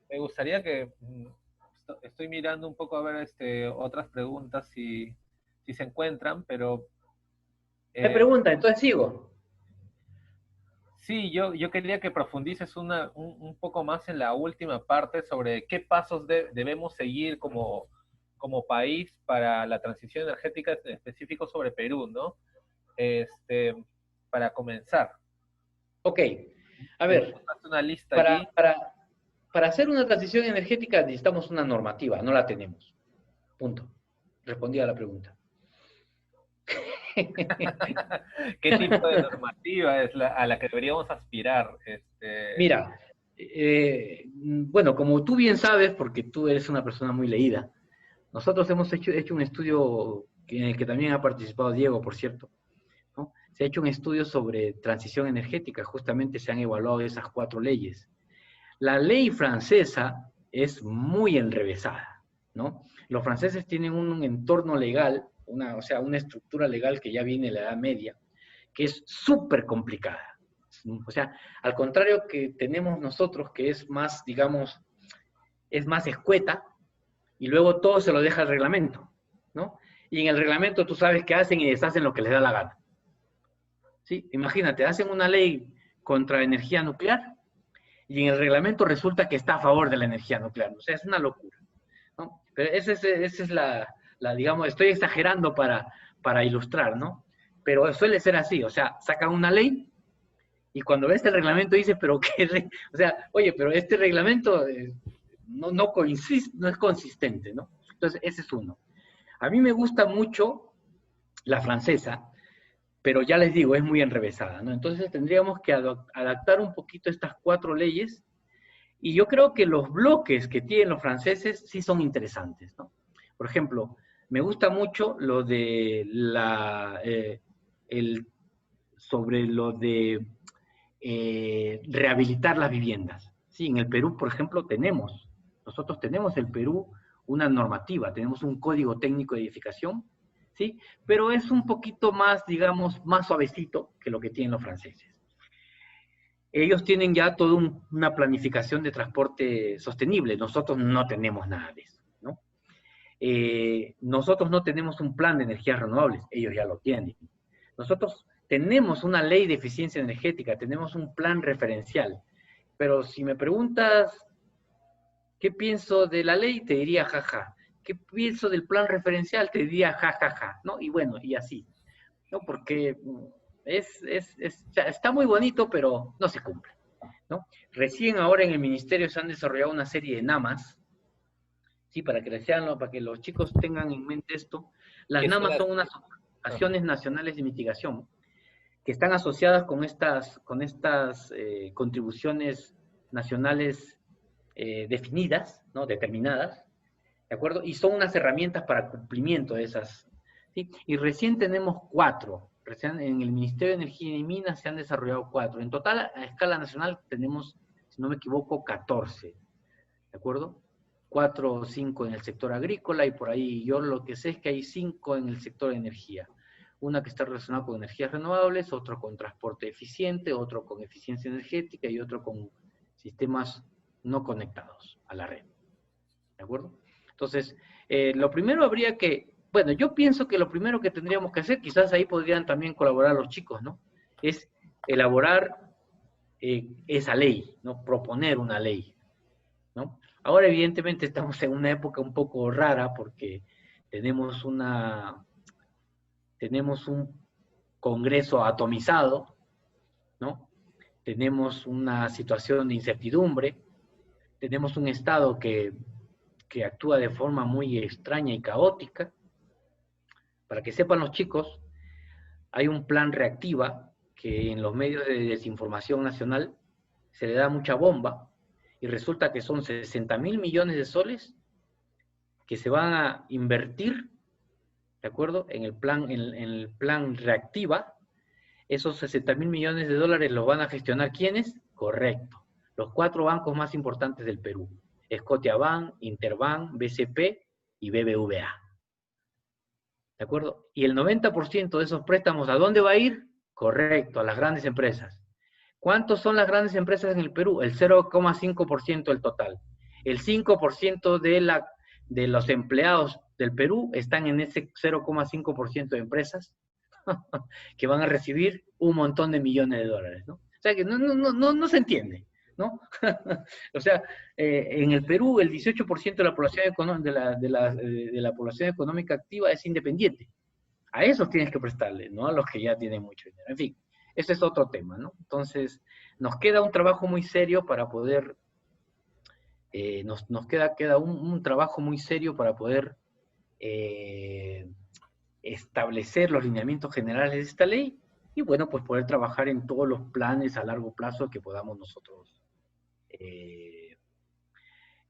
me gustaría que estoy mirando un poco a ver otras preguntas si se encuentran, pero Me pregunta, entonces sigo. sí, yo quería que profundices un poco más en la última parte sobre qué pasos debemos seguir como país para la transición energética, en específico sobre Perú, ¿no? Este, para comenzar. Ok, a ver, Una lista para, allí. para, para hacer una transición energética necesitamos una normativa, no la tenemos. Punto. Respondí a la pregunta. ¿Qué tipo de normativa es a la que deberíamos aspirar? Mira, bueno, como tú bien sabes, porque tú eres una persona muy leída, Nosotros hemos hecho un estudio en el que también ha participado Diego, por cierto, ¿no? Se ha hecho un estudio sobre transición energética, justamente se han evaluado esas 4 leyes. La ley francesa es muy enrevesada, ¿no? Los franceses tienen un entorno legal, o sea, una estructura legal que ya viene de la Edad Media, que es súper complicada. O sea, al contrario que tenemos nosotros, que es más, digamos, es más escueta, y luego todo se lo deja al reglamento, ¿no? Y en el reglamento tú sabes que hacen y deshacen lo que les da la gana. ¿Sí? Imagínate, hacen una ley contra energía nuclear y en el reglamento resulta que está a favor de la energía nuclear. O sea, es una locura, ¿no? Pero esa es digamos, estoy exagerando para ilustrar, ¿no? Pero suele ser así, o sea, sacan una ley y cuando ves el reglamento dices, pero qué, o sea, oye, pero este reglamento no coincide, no es consistente, ¿no? Entonces, ese es uno. A mí me gusta mucho la francesa, pero ya les digo, es muy enrevesada, ¿no? Entonces tendríamos que adaptar un poquito estas 4 leyes y yo creo que los bloques que tienen los franceses sí son interesantes, ¿no? Por ejemplo, me gusta mucho lo de sobre lo de rehabilitar las viviendas. Sí, en el Perú, por ejemplo, nosotros tenemos en el Perú una normativa, tenemos un código técnico de edificación, ¿sí? Pero es un poquito más, digamos, más suavecito que lo que tienen los franceses. Ellos tienen ya toda una planificación de transporte sostenible, nosotros no tenemos nada de eso, ¿no? Nosotros no tenemos un plan de energías renovables, ellos ya lo tienen. Nosotros tenemos una ley de eficiencia energética, tenemos un plan referencial, pero si me preguntas qué pienso de la ley, te diría jaja. ¿Qué pienso del plan referencial? Te diría jajaja, ¿no? Y bueno, y así, ¿no? Porque está muy bonito, pero no se cumple, ¿no? Recién ahora en el ministerio se han desarrollado una serie de NAMAs, ¿sí? Para que los chicos tengan en mente esto. Las ¿Qué son NAMAs las? son unas Ajá. acciones nacionales de mitigación que están asociadas con estas contribuciones nacionales definidas, ¿no? Determinadas, ¿de acuerdo? Y son unas herramientas para cumplimiento de esas, ¿sí? Y recién tenemos 4. Recién en el Ministerio de Energía y Minas se han desarrollado 4. En total, a escala nacional tenemos, si no me equivoco, 14, ¿de acuerdo? 4 o 5 en el sector agrícola y por ahí yo lo que sé es que hay 5 en el sector de energía. Una que está relacionada con energías renovables, otro con transporte eficiente, otro con eficiencia energética y otro con sistemas no conectados a la red. ¿De acuerdo? Entonces, lo primero habría que, bueno, yo pienso que lo primero que tendríamos que hacer, quizás ahí podrían también colaborar los chicos, ¿no? Es elaborar esa ley, ¿no? Proponer una ley, ¿no? Ahora, evidentemente, estamos en una época un poco rara porque tenemos tenemos un Congreso atomizado, ¿no? Tenemos una situación de incertidumbre, tenemos un Estado que actúa de forma muy extraña y caótica. Para que sepan los chicos, hay un plan reactiva que en los medios de desinformación nacional se le da mucha bomba y resulta que son 60.000 millones de soles que se van a invertir, ¿de acuerdo? En el plan reactiva. Esos 60.000 millones de dólares los van a gestionar ¿quiénes? Correcto. Los 4 bancos más importantes del Perú. Scotiabank, Interbank, BCP y BBVA. ¿De acuerdo? Y el 90% de esos préstamos, ¿a dónde va a ir? Correcto, a las grandes empresas. ¿Cuántos son las grandes empresas en el Perú? El 0,5% del total. El 5% de los empleados del Perú están en ese 0,5% de empresas que van a recibir un montón de millones de dólares, ¿no? O sea que no se entiende, ¿no? O sea, en el Perú el 18% de la población de la población económica activa es independiente. A esos tienes que prestarle, ¿no? A los que ya tienen mucho dinero. En fin, ese es otro tema, ¿no? Entonces, nos queda un trabajo muy serio para poder, queda un trabajo muy serio para poder eh, establecer los lineamientos generales de esta ley y, bueno, pues poder trabajar en todos los planes a largo plazo que podamos nosotros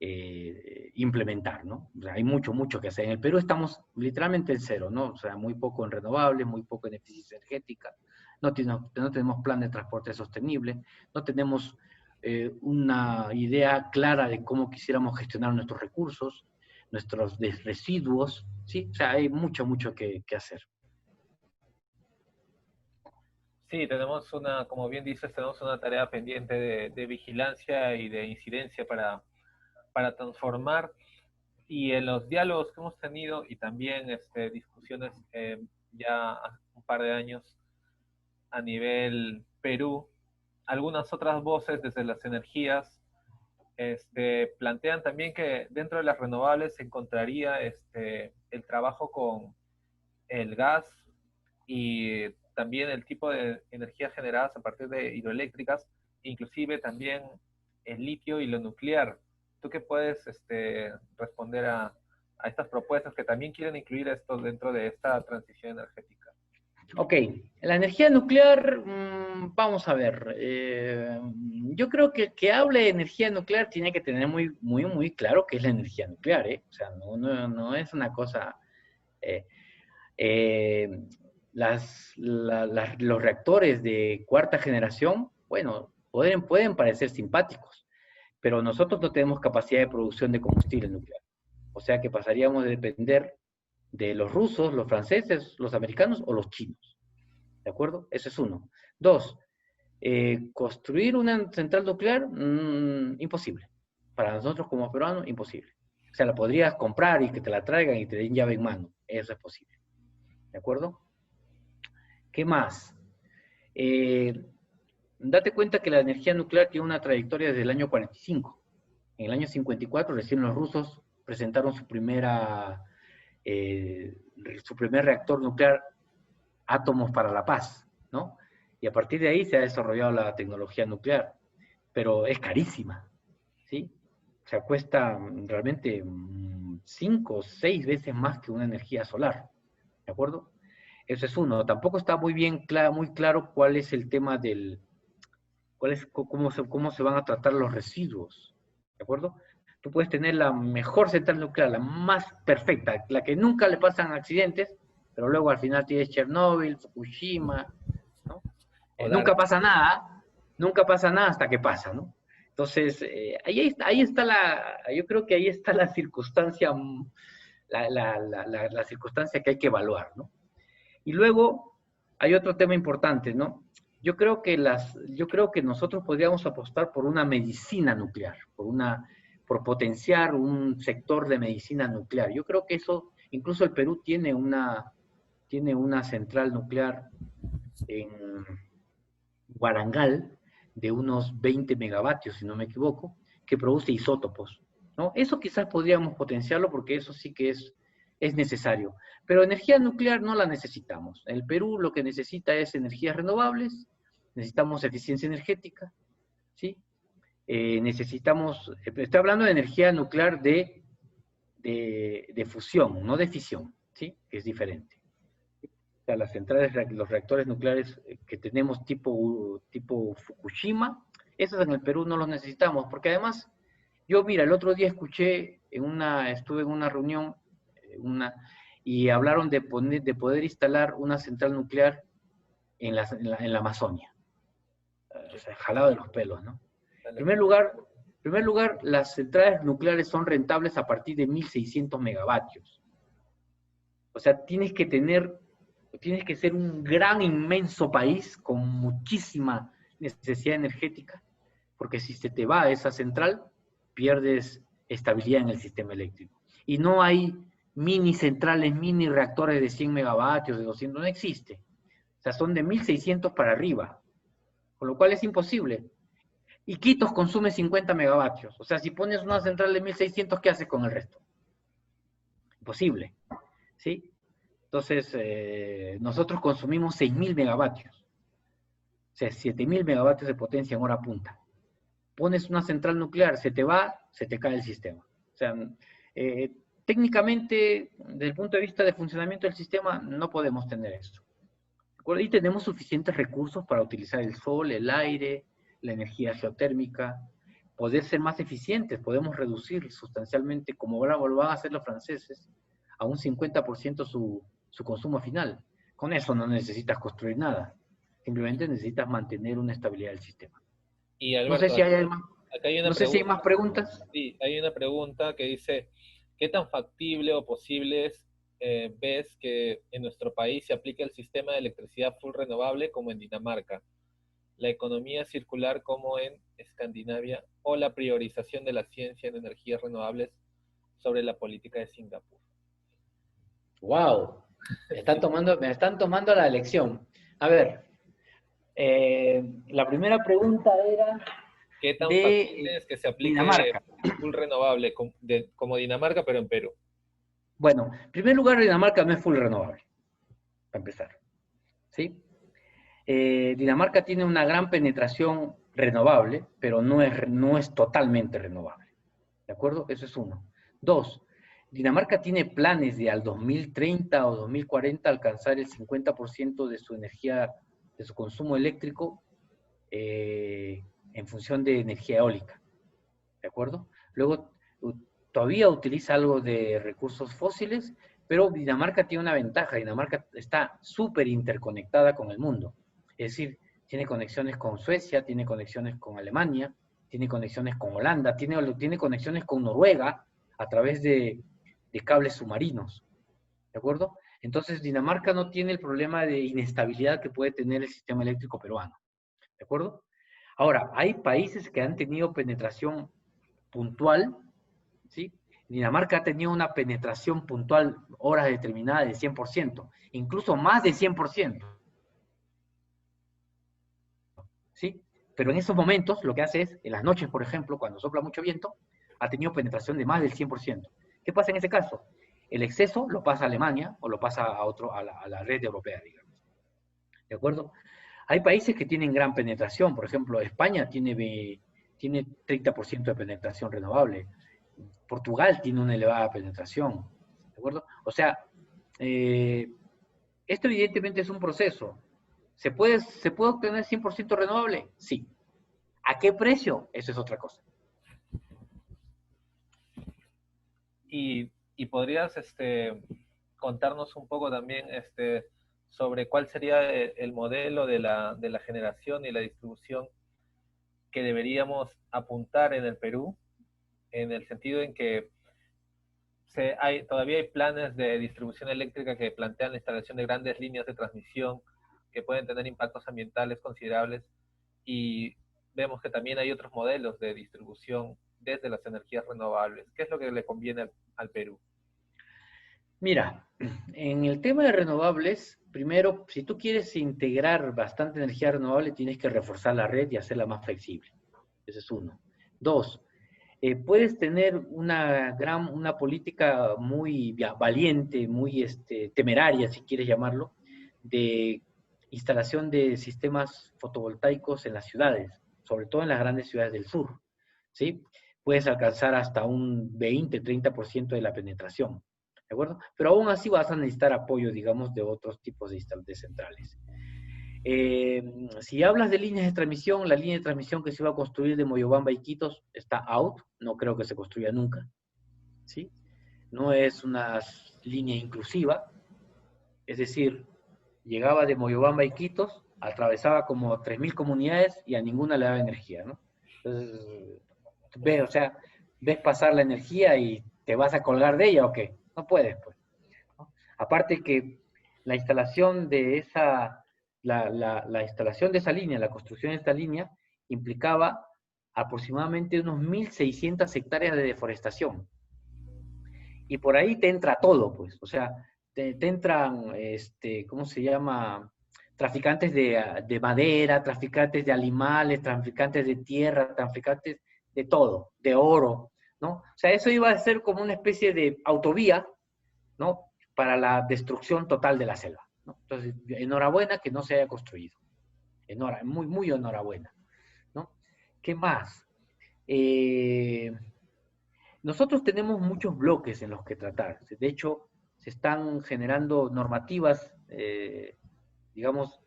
implementar, ¿no? O sea, hay mucho, mucho que hacer. En el Perú estamos literalmente en cero, ¿no? O sea, muy poco en renovables, muy poco en eficiencia energética, no tenemos plan de transporte sostenible, no tenemos una idea clara de cómo quisiéramos gestionar nuestros recursos, nuestros residuos, ¿sí? O sea, hay mucho, mucho que hacer. Sí, tenemos una, como bien dices, tenemos una tarea pendiente de vigilancia y de incidencia para transformar. Y en los diálogos que hemos tenido y también discusiones ya hace un par de años a nivel Perú, algunas otras voces desde las energías plantean también que dentro de las renovables se encontraría el trabajo con el gas y también el tipo de energías generadas a partir de hidroeléctricas, inclusive también el litio y lo nuclear. ¿Tú qué puedes responder a estas propuestas que también quieren incluir esto dentro de esta transición energética? Ok, la energía nuclear, vamos a ver. Yo creo que el que hable de energía nuclear tiene que tener muy, muy, muy claro qué es la energía nuclear, ¿eh? O sea, no es una cosa. eh, eh, los reactores de cuarta generación, bueno, pueden parecer simpáticos, pero nosotros no tenemos capacidad de producción de combustible nuclear. O sea que pasaríamos de depender de los rusos, los franceses, los americanos o los chinos. ¿De acuerdo? Eso es uno. Dos, construir una central nuclear, imposible. Para nosotros como peruanos, imposible. O sea, la podrías comprar y que te la traigan y te den llave en mano. Eso es posible. ¿De acuerdo? ¿Qué más? Eh, Date cuenta que la energía nuclear tiene una trayectoria desde el año 45. En el año 54 recién los rusos presentaron su primer reactor nuclear, átomos para la paz, ¿no? Y a partir de ahí se ha desarrollado la tecnología nuclear, pero es carísima, ¿sí? O sea, cuesta realmente 5 o 6 veces más que una energía solar, ¿de acuerdo? Eso es uno. Tampoco está muy claro cuál es el tema cómo se van a tratar los residuos, ¿de acuerdo? Tú puedes tener la mejor central nuclear, la más perfecta, la que nunca le pasan accidentes, pero luego al final tienes Chernóbil, Fukushima, ¿no? Nunca pasa nada hasta que pasa, ¿no? Entonces, yo creo que ahí está la circunstancia, la circunstancia que hay que evaluar, ¿no? Y luego hay otro tema importante, ¿no? Yo creo que nosotros podríamos apostar por una medicina nuclear, por potenciar un sector de medicina nuclear. Yo creo que eso, incluso el Perú tiene una central nuclear en Guarangal de unos 20 megavatios, si no me equivoco, que produce isótopos, ¿no? Eso quizás podríamos potenciarlo porque eso sí que es necesario. Pero energía nuclear no la necesitamos. El Perú lo que necesita es energías renovables, necesitamos eficiencia energética, ¿sí? Estoy hablando de energía nuclear de fusión, no de fisión, ¿sí? Que es diferente. O sea, las centrales, los reactores nucleares que tenemos tipo Fukushima, esos en el Perú no los necesitamos, porque además, mira, el otro día estuve en una reunión, y hablaron de poder instalar una central nuclear en la Amazonia. O sea, jalado de los pelos, ¿no? En primer lugar, las centrales nucleares son rentables a partir de 1.600 megavatios. O sea, tienes que ser un gran, inmenso país con muchísima necesidad energética, porque si se te va esa central, pierdes estabilidad en el sistema eléctrico. Y no hay mini centrales, mini reactores de 100 megavatios, de 200, no existe. O sea, son de 1.600 para arriba, con lo cual es imposible. Iquitos consume 50 megavatios. O sea, si pones una central de 1.600, ¿qué haces con el resto? Imposible, ¿sí? Entonces, nosotros consumimos 6.000 megavatios. O sea, 7.000 megavatios de potencia en hora punta. Pones una central nuclear, se te cae el sistema. O sea, técnicamente, desde el punto de vista de funcionamiento del sistema, no podemos tener esto. Y tenemos suficientes recursos para utilizar el sol, el aire, la energía geotérmica. poder ser más eficientes, podemos reducir sustancialmente, como ahora lo van a hacer los franceses, a un 50% su consumo final. Con eso no necesitas construir nada, simplemente necesitas mantener una estabilidad del sistema. Y No sé Alberto, si hay más, acá hay una no sé si hay pregunta, más preguntas. sí, hay una pregunta que dice, ¿qué tan factible o posible ves que en nuestro país se aplique el sistema de electricidad full renovable como en Dinamarca, la economía circular como en Escandinavia o la priorización de la ciencia en energías renovables sobre la política de Singapur? Wow, Sí. me están tomando la lección. A ver, la primera pregunta era ¿Qué tan de factible es que se aplique Dinamarca. full renovable como Dinamarca, pero en Perú? Bueno, en primer lugar, Dinamarca no es full renovable, para empezar. ¿Sí? Dinamarca tiene una gran penetración renovable, pero no es totalmente renovable. ¿De acuerdo? Eso es uno. Dos, Dinamarca tiene planes de al 2030 o 2040 alcanzar el 50% de su energía, de su consumo eléctrico en función de energía eólica. ¿De acuerdo? Luego, todavía utiliza algo de recursos fósiles, pero Dinamarca tiene una ventaja. Dinamarca está súper interconectada con el mundo. Es decir, tiene conexiones con Suecia, tiene conexiones con Alemania, tiene conexiones con Holanda, tiene conexiones con Noruega a través de cables submarinos. ¿De acuerdo? Entonces, Dinamarca no tiene el problema de inestabilidad que puede tener el sistema eléctrico peruano. ¿De acuerdo? Ahora, hay países que han tenido penetración puntual, ¿sí? Dinamarca ha tenido una penetración puntual, horas determinadas de 100%, incluso más de 100%, ¿sí? Pero en esos momentos lo que hace es, en las noches, por ejemplo, cuando sopla mucho viento, ha tenido penetración de más del 100%. ¿Qué pasa en ese caso? El exceso lo pasa a Alemania o lo pasa a la red europea, digamos. ¿De acuerdo? Hay países que tienen gran penetración, por ejemplo, España tiene 30% de penetración renovable, Portugal tiene una elevada penetración, ¿de acuerdo? O sea, eh, esto evidentemente es un proceso. Se puede obtener 100% renovable? Sí. ¿A qué precio? Eso es otra cosa. Y podrías contarnos un poco también sobre cuál sería el modelo de la generación y la distribución que deberíamos apuntar en el Perú, en el sentido en que todavía hay planes de distribución eléctrica que plantean la instalación de grandes líneas de transmisión que pueden tener impactos ambientales considerables y vemos que también hay otros modelos de distribución desde las energías renovables. ¿Qué es lo que le conviene al Perú? Mira, en el tema de renovables, primero, si tú quieres integrar bastante energía renovable, tienes que reforzar la red y hacerla más flexible. Ese es uno. Dos, puedes tener una política muy valiente, muy temeraria, si quieres llamarlo, de instalación de sistemas fotovoltaicos en las ciudades, sobre todo en las grandes ciudades del sur, ¿sí? Puedes alcanzar hasta un 20-30% de la penetración, ¿de acuerdo? Pero aún así vas a necesitar apoyo, digamos, de otros tipos de centrales. Si hablas de líneas de transmisión, la línea de transmisión que se iba a construir de Moyobamba a Iquitos está out, no creo que se construya nunca, ¿sí? No es una línea inclusiva, es decir, llegaba de Moyobamba a Iquitos, atravesaba como 3.000 comunidades y a ninguna le daba energía, ¿no? Entonces, o sea, ves pasar la energía y te vas a colgar de ella o qué, no puedes, pues, ¿no? Aparte que la instalación de la instalación de esa línea, la construcción de esta línea, implicaba aproximadamente unos 1.600 hectáreas de deforestación. Y por ahí te entra todo, pues, o sea, te entran, ¿cómo se llama? Traficantes de madera, traficantes de animales, traficantes de tierra, traficantes de todo, de oro, ¿no? O sea, eso iba a ser como una especie de autovía, ¿no? Para la destrucción total de la selva, ¿no? Entonces, enhorabuena que no se haya construido. Muy, muy enhorabuena, ¿no? ¿Qué más? Eh, Nosotros tenemos muchos bloques en los que tratar. De hecho, se están generando normativas, digamos,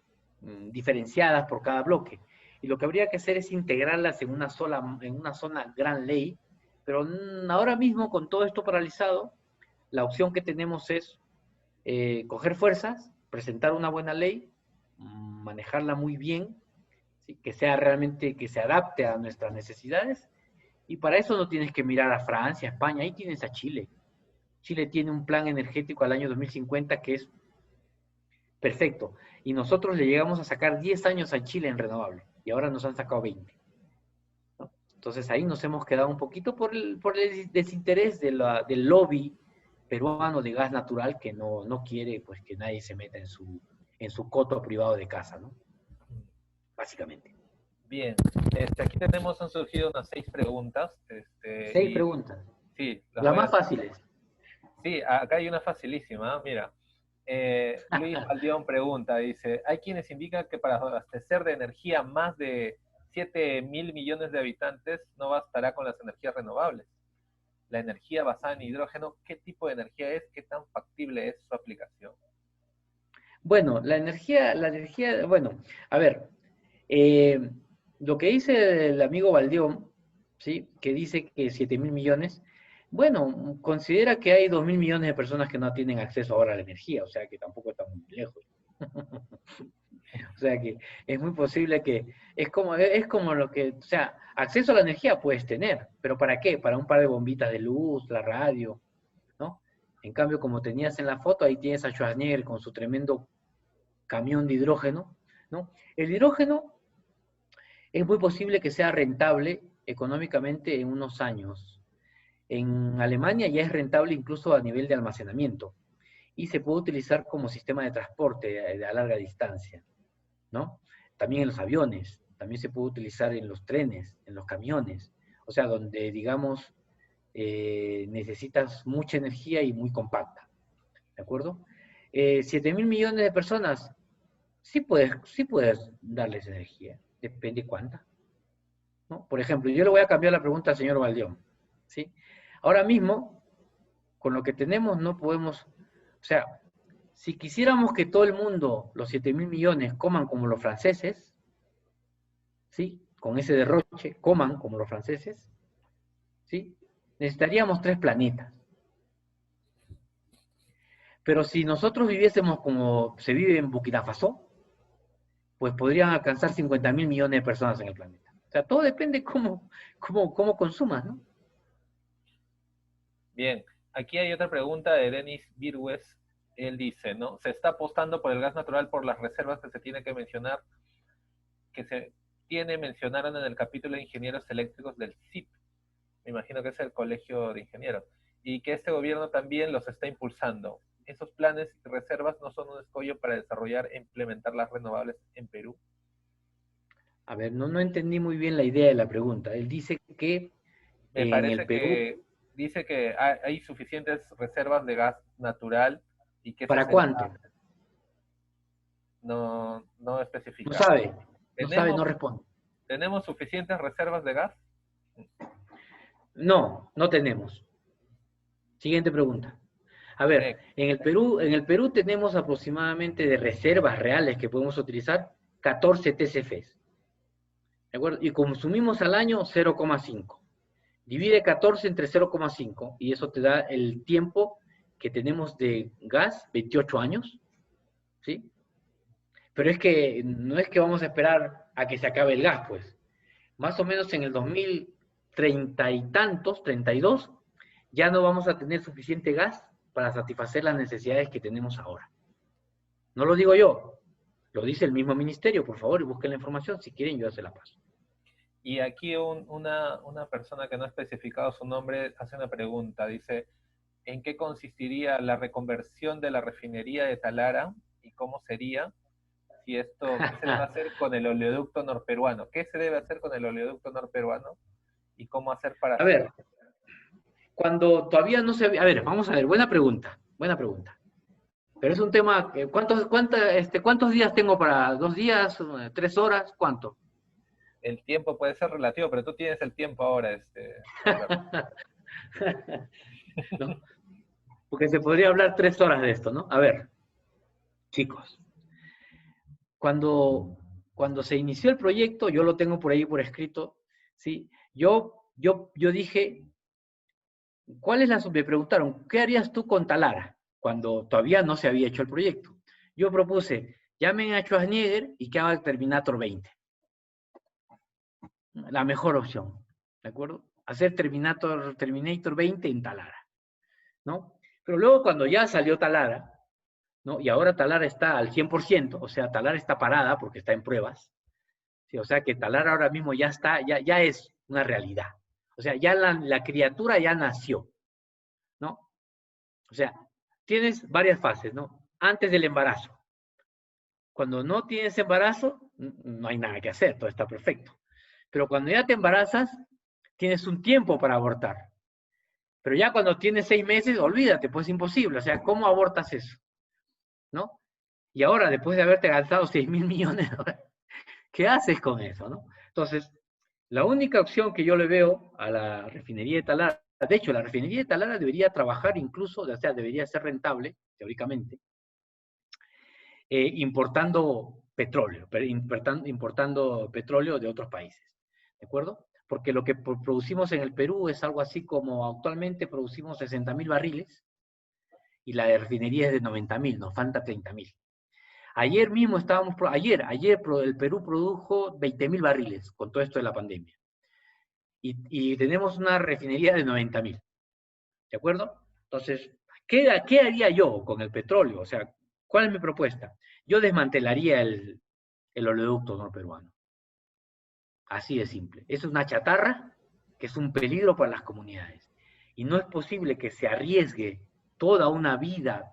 diferenciadas por cada bloque. y lo que habría que hacer es integrarlas en una sola gran ley, pero ahora mismo con todo esto paralizado, la opción que tenemos es coger fuerzas, presentar una buena ley, manejarla muy bien, ¿sí? Que sea realmente, que se adapte a nuestras necesidades, y para eso no tienes que mirar a Francia, a España, ahí tienes a Chile. Chile tiene un plan energético al año 2050 que es perfecto, y nosotros le llegamos a sacar 10 años a Chile en renovable, y ahora nos han sacado 20. ¿No? Entonces ahí nos hemos quedado un poquito por el desinterés del lobby peruano de gas natural que no quiere pues que nadie se meta en su coto privado de casa, ¿no? Básicamente. Bien, aquí tenemos, han surgido unas 6 preguntas, 6 preguntas. sí, las Las voy a más hacer. fáciles. Sí, acá hay una facilísima, mira. Luis Valdión pregunta, dice, hay quienes indican que para abastecer de energía más de 7.000 millones de habitantes no bastará con las energías renovables. La energía basada en hidrógeno, ¿qué tipo de energía es? ¿Qué tan factible es su aplicación? Bueno, bueno, a ver, eh, lo que dice el amigo Valdión, ¿sí? Que dice que 7.000 millones, bueno, considera que hay 2.000 millones de personas que no tienen acceso ahora a la energía, o sea que tampoco está muy lejos. O sea que es muy posible que, es como lo que, o sea, acceso a la energía puedes tener, pero ¿para qué? Para un par de bombitas de luz, la radio, ¿no? En cambio, como tenías en la foto, ahí tienes a Schwarzenegger con su tremendo camión de hidrógeno, ¿no? El hidrógeno es muy posible que sea rentable económicamente en unos años. En Alemania ya es rentable incluso a nivel de almacenamiento y se puede utilizar como sistema de transporte a larga distancia, ¿no? También en los aviones, también se puede utilizar en los trenes, en los camiones, o sea, donde, digamos, necesitas mucha energía y muy compacta, ¿de acuerdo? 7.000 millones de personas, sí puedes darles energía, depende cuánta, ¿no? Por ejemplo, yo le voy a cambiar la pregunta al señor Valdión, ¿sí? Ahora mismo, con lo que tenemos, no podemos, o sea, si quisiéramos que todo el mundo, los 7.000 millones, coman como los franceses, ¿sí? Con ese derroche, coman como los franceses, ¿sí? Necesitaríamos 3 planetas. Pero si nosotros viviésemos como se vive en Burkina Faso, pues podrían alcanzar 50.000 millones de personas en el planeta. O sea, todo depende cómo consumas, ¿no? Bien, aquí hay otra pregunta de Denis Virgües. Él dice, ¿no? Se está apostando por el gas natural por las reservas que se tiene que mencionar, que se mencionaron en el capítulo de ingenieros eléctricos del CIP. Me imagino que es el Colegio de Ingenieros. Y que este gobierno también los está impulsando. Esos planes y reservas no son un escollo para desarrollar e implementar las renovables en Perú. A ver, no entendí muy bien la idea de la pregunta. Él dice que Me en el parece Perú, que dice que hay suficientes reservas de gas natural y que ese ¿para es el cuánto? plan. No No especifica. sabe, no sabe, ¿Tenemos, no responde. ¿Tenemos suficientes reservas de gas? No tenemos. Siguiente pregunta. A ver, Correcto. en el Perú tenemos aproximadamente de reservas reales que podemos utilizar 14 TCFs, ¿de acuerdo? Y consumimos al año 0,5. Divide 14 entre 0,5 y eso te da el tiempo que tenemos de gas, 28 años, ¿sí? Pero es que no es que vamos a esperar a que se acabe el gas, pues. Más o menos en el 2030 y tantos, 32, ya no vamos a tener suficiente gas para satisfacer las necesidades que tenemos ahora. No lo digo yo, lo dice el mismo ministerio, por favor, y busquen la información, si quieren yo se la paso. Y aquí una persona que no ha especificado su nombre hace una pregunta. Dice, ¿en qué consistiría la reconversión de la refinería de Talara y cómo sería? Si esto, ¿qué se debe hacer con el oleoducto norperuano? ¿Qué se debe hacer con el oleoducto norperuano? ¿Y cómo hacer para A hacerlo? ver, cuando todavía no se... A ver, vamos a ver, buena pregunta, buena pregunta. Pero es un tema, ¿cuántos días tengo para 2 días, 3 horas? ¿Cuánto? El tiempo puede ser relativo, pero tú tienes el tiempo ahora, Alberto. ¿No? Porque se podría hablar 3 horas de esto, ¿no? A ver, chicos, cuando cuando se inició el proyecto, yo lo tengo por ahí por escrito, ¿sí? Yo dije, me preguntaron, ¿qué harías tú con Talara? Cuando todavía no se había hecho el proyecto. Yo propuse, llamen a Schwarzenegger y que haga Terminator 20. La mejor opción, ¿de acuerdo? Hacer Terminator 20 en Talara, ¿no? Pero luego cuando ya salió Talara, ¿no? Y ahora Talara está al 100%, o sea, Talara está parada porque está en pruebas, ¿sí? O sea que Talara ahora mismo ya está, ya es una realidad. O sea, ya la criatura ya nació, ¿no? O sea, tienes varias fases, ¿no? Antes del embarazo. Cuando no tienes embarazo, no hay nada que hacer, todo está perfecto. Pero cuando ya te embarazas, tienes un tiempo para abortar. Pero ya cuando tienes 6 meses, olvídate, pues es imposible. O sea, ¿cómo abortas eso? ¿No? Y ahora, después de haberte gastado 6.000 millones de dólares, ¿qué haces con eso? ¿No? Entonces, la única opción que yo le veo a la refinería de Talara, de hecho, la refinería de Talara debería trabajar incluso, o sea, debería ser rentable, teóricamente, importando petróleo, importando petróleo de otros países, ¿de acuerdo? Porque lo que producimos en el Perú es algo así como actualmente producimos 60.000 barriles y la de refinería es de 90.000, nos falta 30.000. Ayer mismo el Perú produjo 20.000 barriles con todo esto de la pandemia. Y tenemos una refinería de 90.000, ¿de acuerdo? Entonces, ¿qué haría yo con el petróleo? O sea, ¿cuál es mi propuesta? Yo desmantelaría el oleoducto norperuano. Así de simple. Es una chatarra que es un peligro para las comunidades. Y no es posible que se arriesgue toda una vida,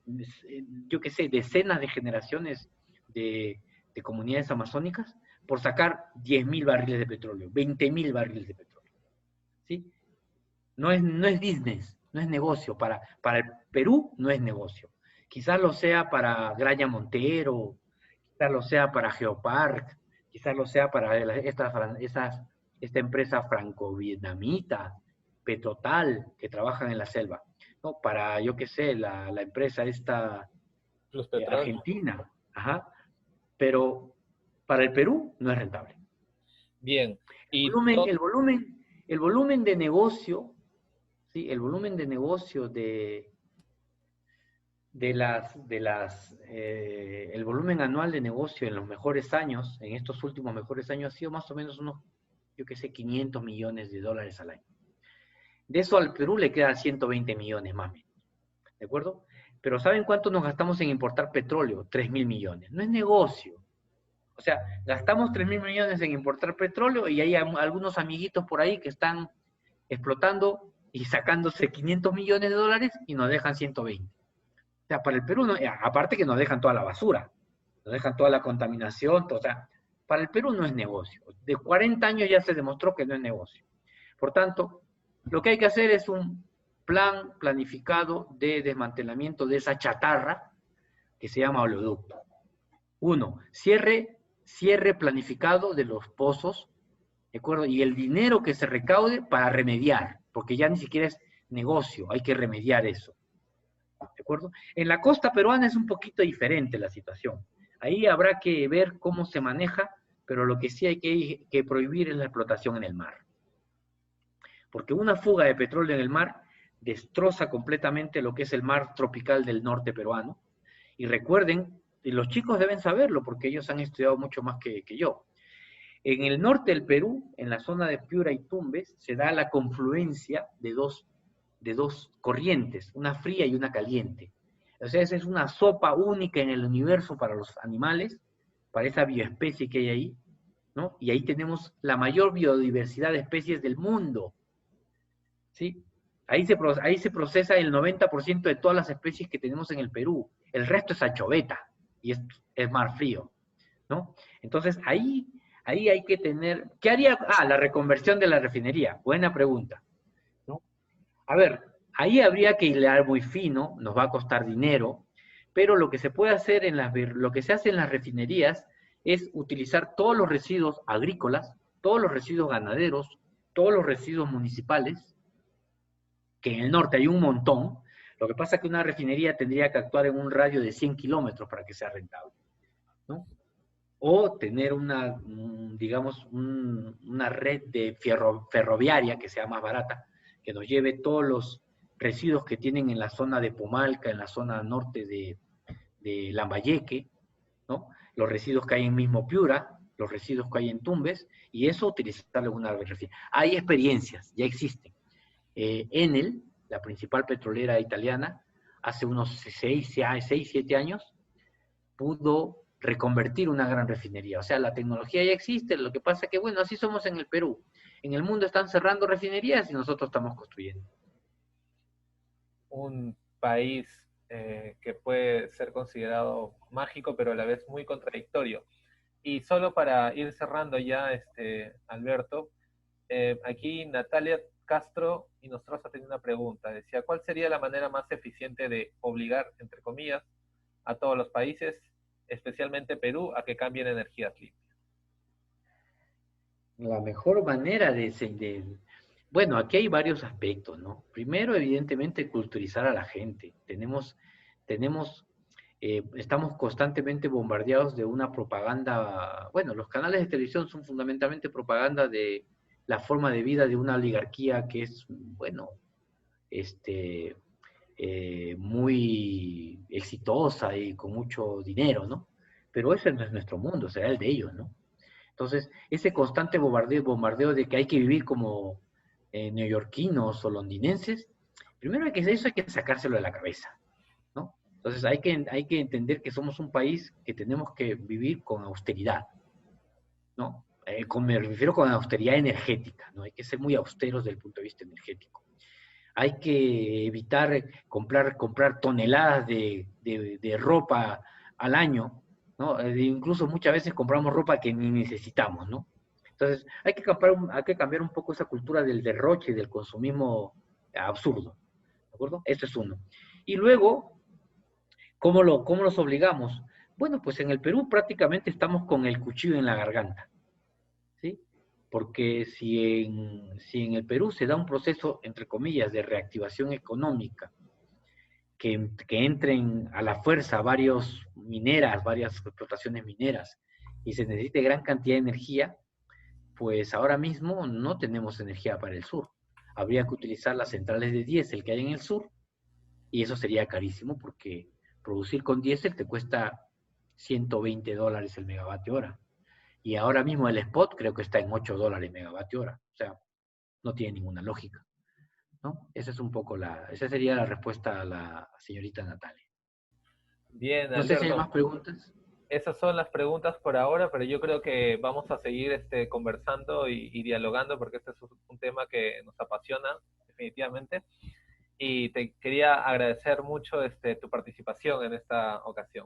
yo qué sé, decenas de generaciones de comunidades amazónicas por sacar 10.000 barriles de petróleo, 20.000 barriles de petróleo. ¿Sí? No es business, no es negocio. Para el Perú no es negocio. Quizás lo sea para Graya Montero, quizás lo sea para Geopark, quizás lo sea para esta empresa franco-vietnamita, Petrotal, que trabajan en la selva. ¿No? Para, yo qué sé, la empresa esta Plus petróleo. argentina. Ajá. Pero para el Perú no es rentable. Bien. El Y volumen, el volumen, el volumen de negocio, ¿sí? El volumen de negocio el volumen anual de negocio en los mejores años, en estos últimos mejores años, ha sido más o menos unos, yo qué sé, 500 millones de dólares al año. De eso al Perú le quedan 120 millones más o menos, ¿de acuerdo? Pero ¿saben cuánto nos gastamos en importar petróleo? 3.000 millones. No es negocio. O sea, gastamos 3.000 millones en importar petróleo y hay algunos amiguitos por ahí que están explotando y sacándose 500 millones de dólares y nos dejan 120. O sea, para el Perú, no, aparte que nos dejan toda la basura, nos dejan toda la contaminación, o sea, para el Perú no es negocio. De 40 años ya se demostró que no es negocio. Por tanto, lo que hay que hacer es un plan planificado de desmantelamiento de esa chatarra que se llama oleoducto. Uno, cierre planificado de los pozos, ¿de acuerdo? Y el dinero que se recaude para remediar, porque ya ni siquiera es negocio, hay que remediar eso. ¿De acuerdo? En la costa peruana es un poquito diferente la situación. Ahí habrá que ver cómo se maneja, pero lo que sí hay que prohibir es la explotación en el mar. Porque una fuga de petróleo en el mar destroza completamente lo que es el mar tropical del norte peruano. Y recuerden, y los chicos deben saberlo porque ellos han estudiado mucho más que yo. En el norte del Perú, en la zona de Piura y Tumbes, se da la confluencia de dos corrientes, una fría y una caliente. O sea, esa es una sopa única en el universo para los animales, para esa bioespecie que hay ahí, ¿no? Y ahí tenemos la mayor biodiversidad de especies del mundo, ¿sí? Ahí se procesa el 90% de todas las especies que tenemos en el Perú. El resto es anchoveta y es mar frío, ¿no? Entonces, ahí hay que tener... ¿Qué haría? La reconversión de la refinería. Buena pregunta, ¿no? A ver, ahí habría que hilar muy fino, nos va a costar dinero, pero lo que se puede hacer lo que se hace en las refinerías es utilizar todos los residuos agrícolas, todos los residuos ganaderos, todos los residuos municipales, que en el norte hay un montón. Lo que pasa es que una refinería tendría que actuar en un radio de 100 kilómetros para que sea rentable, ¿no? o tener digamos, una red de ferroviaria que sea más barata, que nos lleve todos los residuos que tienen en la zona de Pomalca, en la zona norte de Lambayeque, ¿no? Los residuos que hay en mismo Piura, los residuos que hay en Tumbes, y eso utilizarlo en una refinería. Hay experiencias, ya existen. Enel, la principal petrolera italiana, hace unos 7 años, pudo reconvertir una gran refinería. O sea, la tecnología ya existe, lo que pasa es que, bueno, así somos en el Perú. En el mundo están cerrando refinerías y nosotros estamos construyendo. Un país que puede ser considerado mágico, pero a la vez muy contradictorio. Y solo para ir cerrando ya, Alberto, aquí Natalia Castro y nosotros tenía una pregunta. Decía, ¿cuál sería la manera más eficiente de obligar, entre comillas, a todos los países, especialmente Perú, a que cambien energías limpias? La mejor manera bueno, aquí hay varios aspectos, ¿no? Primero, evidentemente, culturizar a la gente. Estamos constantemente bombardeados de una propaganda, bueno, los canales de televisión son fundamentalmente propaganda de la forma de vida de una oligarquía que es, bueno, este, muy exitosa y con mucho dinero, ¿no? Pero ese no es nuestro mundo, será el de ellos, ¿no? Entonces, ese constante bombardeo de que hay que vivir como neoyorquinos o londinenses, primero eso hay que sacárselo de la cabeza, ¿no? Entonces, hay que entender que somos un país que tenemos que vivir con austeridad, ¿no? Me refiero con austeridad energética, ¿no? Hay que ser muy austeros desde el punto de vista energético. Hay que evitar comprar toneladas de ropa al año, ¿no? Incluso muchas veces compramos ropa que ni necesitamos, ¿no? Entonces, hay que cambiar un poco esa cultura del derroche y del consumismo absurdo, ¿de acuerdo? Eso es uno. Y luego, ¿cómo los obligamos? Bueno, pues en el Perú prácticamente estamos con el cuchillo en la garganta, ¿sí? Porque si en el Perú se da un proceso, entre comillas, de reactivación económica, que entren a la fuerza varias explotaciones mineras, y se necesite gran cantidad de energía, pues ahora mismo no tenemos energía para el sur. Habría que utilizar las centrales de diésel que hay en el sur, y eso sería carísimo porque producir con diésel te cuesta $120 el megavatio hora. Y ahora mismo el spot creo que está en $8 megavatio hora. O sea, no tiene ninguna lógica, ¿no? Esa sería la respuesta a la señorita Natalia. Bien, No sé si hay Alberto, más preguntas. esas son las preguntas por ahora, pero yo creo que vamos a seguir conversando y dialogando porque este es un tema que nos apasiona definitivamente. Y te quería agradecer mucho tu participación en esta ocasión.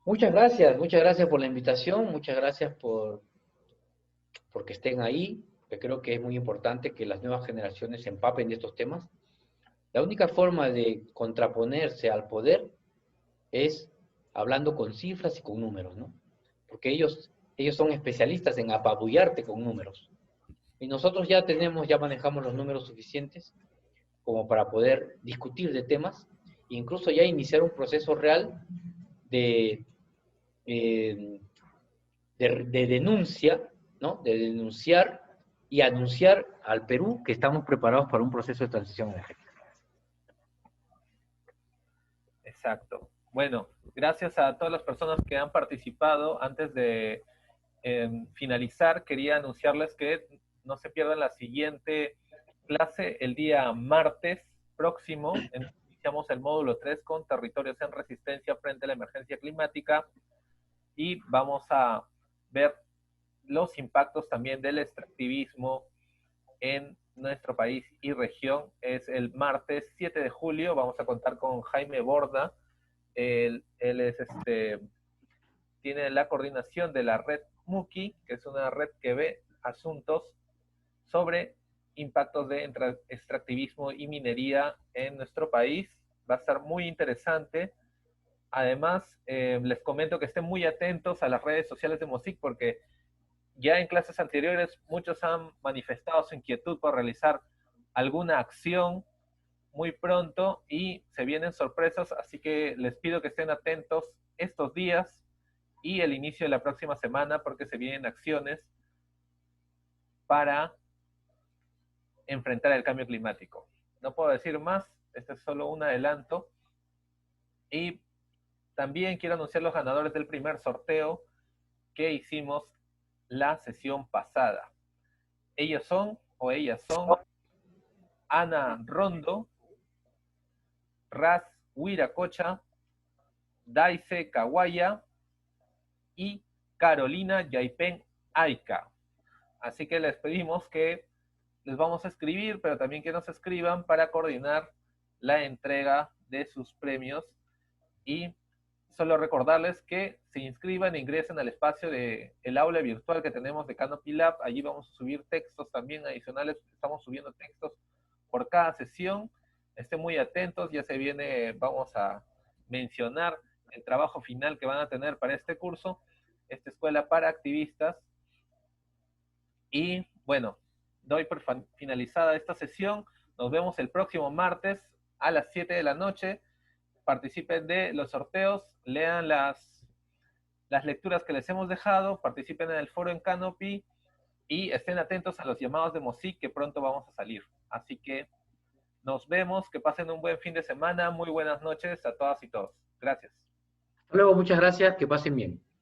Muchas gracias por la invitación, muchas gracias porque estén ahí, que creo que es muy importante que las nuevas generaciones se empapen de estos temas. La única forma de contraponerse al poder es hablando con cifras y con números, ¿no? Porque ellos son especialistas en apabullarte con números. Y nosotros ya manejamos los números suficientes como para poder discutir de temas e incluso ya iniciar un proceso real de, eh, de denuncia, ¿no? De denunciar y anunciar al Perú que estamos preparados para un proceso de transición energética. Exacto. Bueno, gracias a todas las personas que han participado. Antes de finalizar, quería anunciarles que no se pierdan la siguiente clase el día martes próximo. Iniciamos el módulo 3 con territorios en resistencia frente a la emergencia climática y vamos a ver los impactos también del extractivismo en nuestro país y región. Es el martes 7 de julio. Vamos a contar con Jaime Borda. Él tiene la coordinación de la red MUKI, que es una red que ve asuntos sobre impactos de extractivismo y minería en nuestro país. Va a estar muy interesante. Además, les comento que estén muy atentos a las redes sociales de MOSIC porque ya en clases anteriores muchos han manifestado su inquietud por realizar alguna acción muy pronto y se vienen sorpresas, así que les pido que estén atentos estos días y el inicio de la próxima semana porque se vienen acciones para enfrentar el cambio climático. No puedo decir más, este es solo un adelanto. Y también quiero anunciar los ganadores del primer sorteo que hicimos la sesión pasada. Ellos son, o ellas son, Ana Rondo, Raz Huiracocha, Daise Kawaya y Carolina Yaipen Aika. Así que les pedimos que les vamos a escribir, pero también que nos escriban para coordinar la entrega de sus premios. Y solo recordarles que se inscriban e ingresen al espacio de el aula virtual que tenemos de Canopy Lab. Allí vamos a subir textos también adicionales. Estamos subiendo textos por cada sesión. Estén muy atentos, ya se viene, vamos a mencionar el trabajo final que van a tener para este curso, esta escuela para activistas. Y bueno, doy por finalizada esta sesión. Nos vemos el próximo martes a las 7 de la noche. Participen de los sorteos, lean las lecturas que les hemos dejado, participen en el foro en Canopy y estén atentos a los llamados de MOSIC que pronto vamos a salir. Así que nos vemos, que pasen un buen fin de semana, muy buenas noches a todas y todos. Gracias. Hasta luego, muchas gracias, que pasen bien.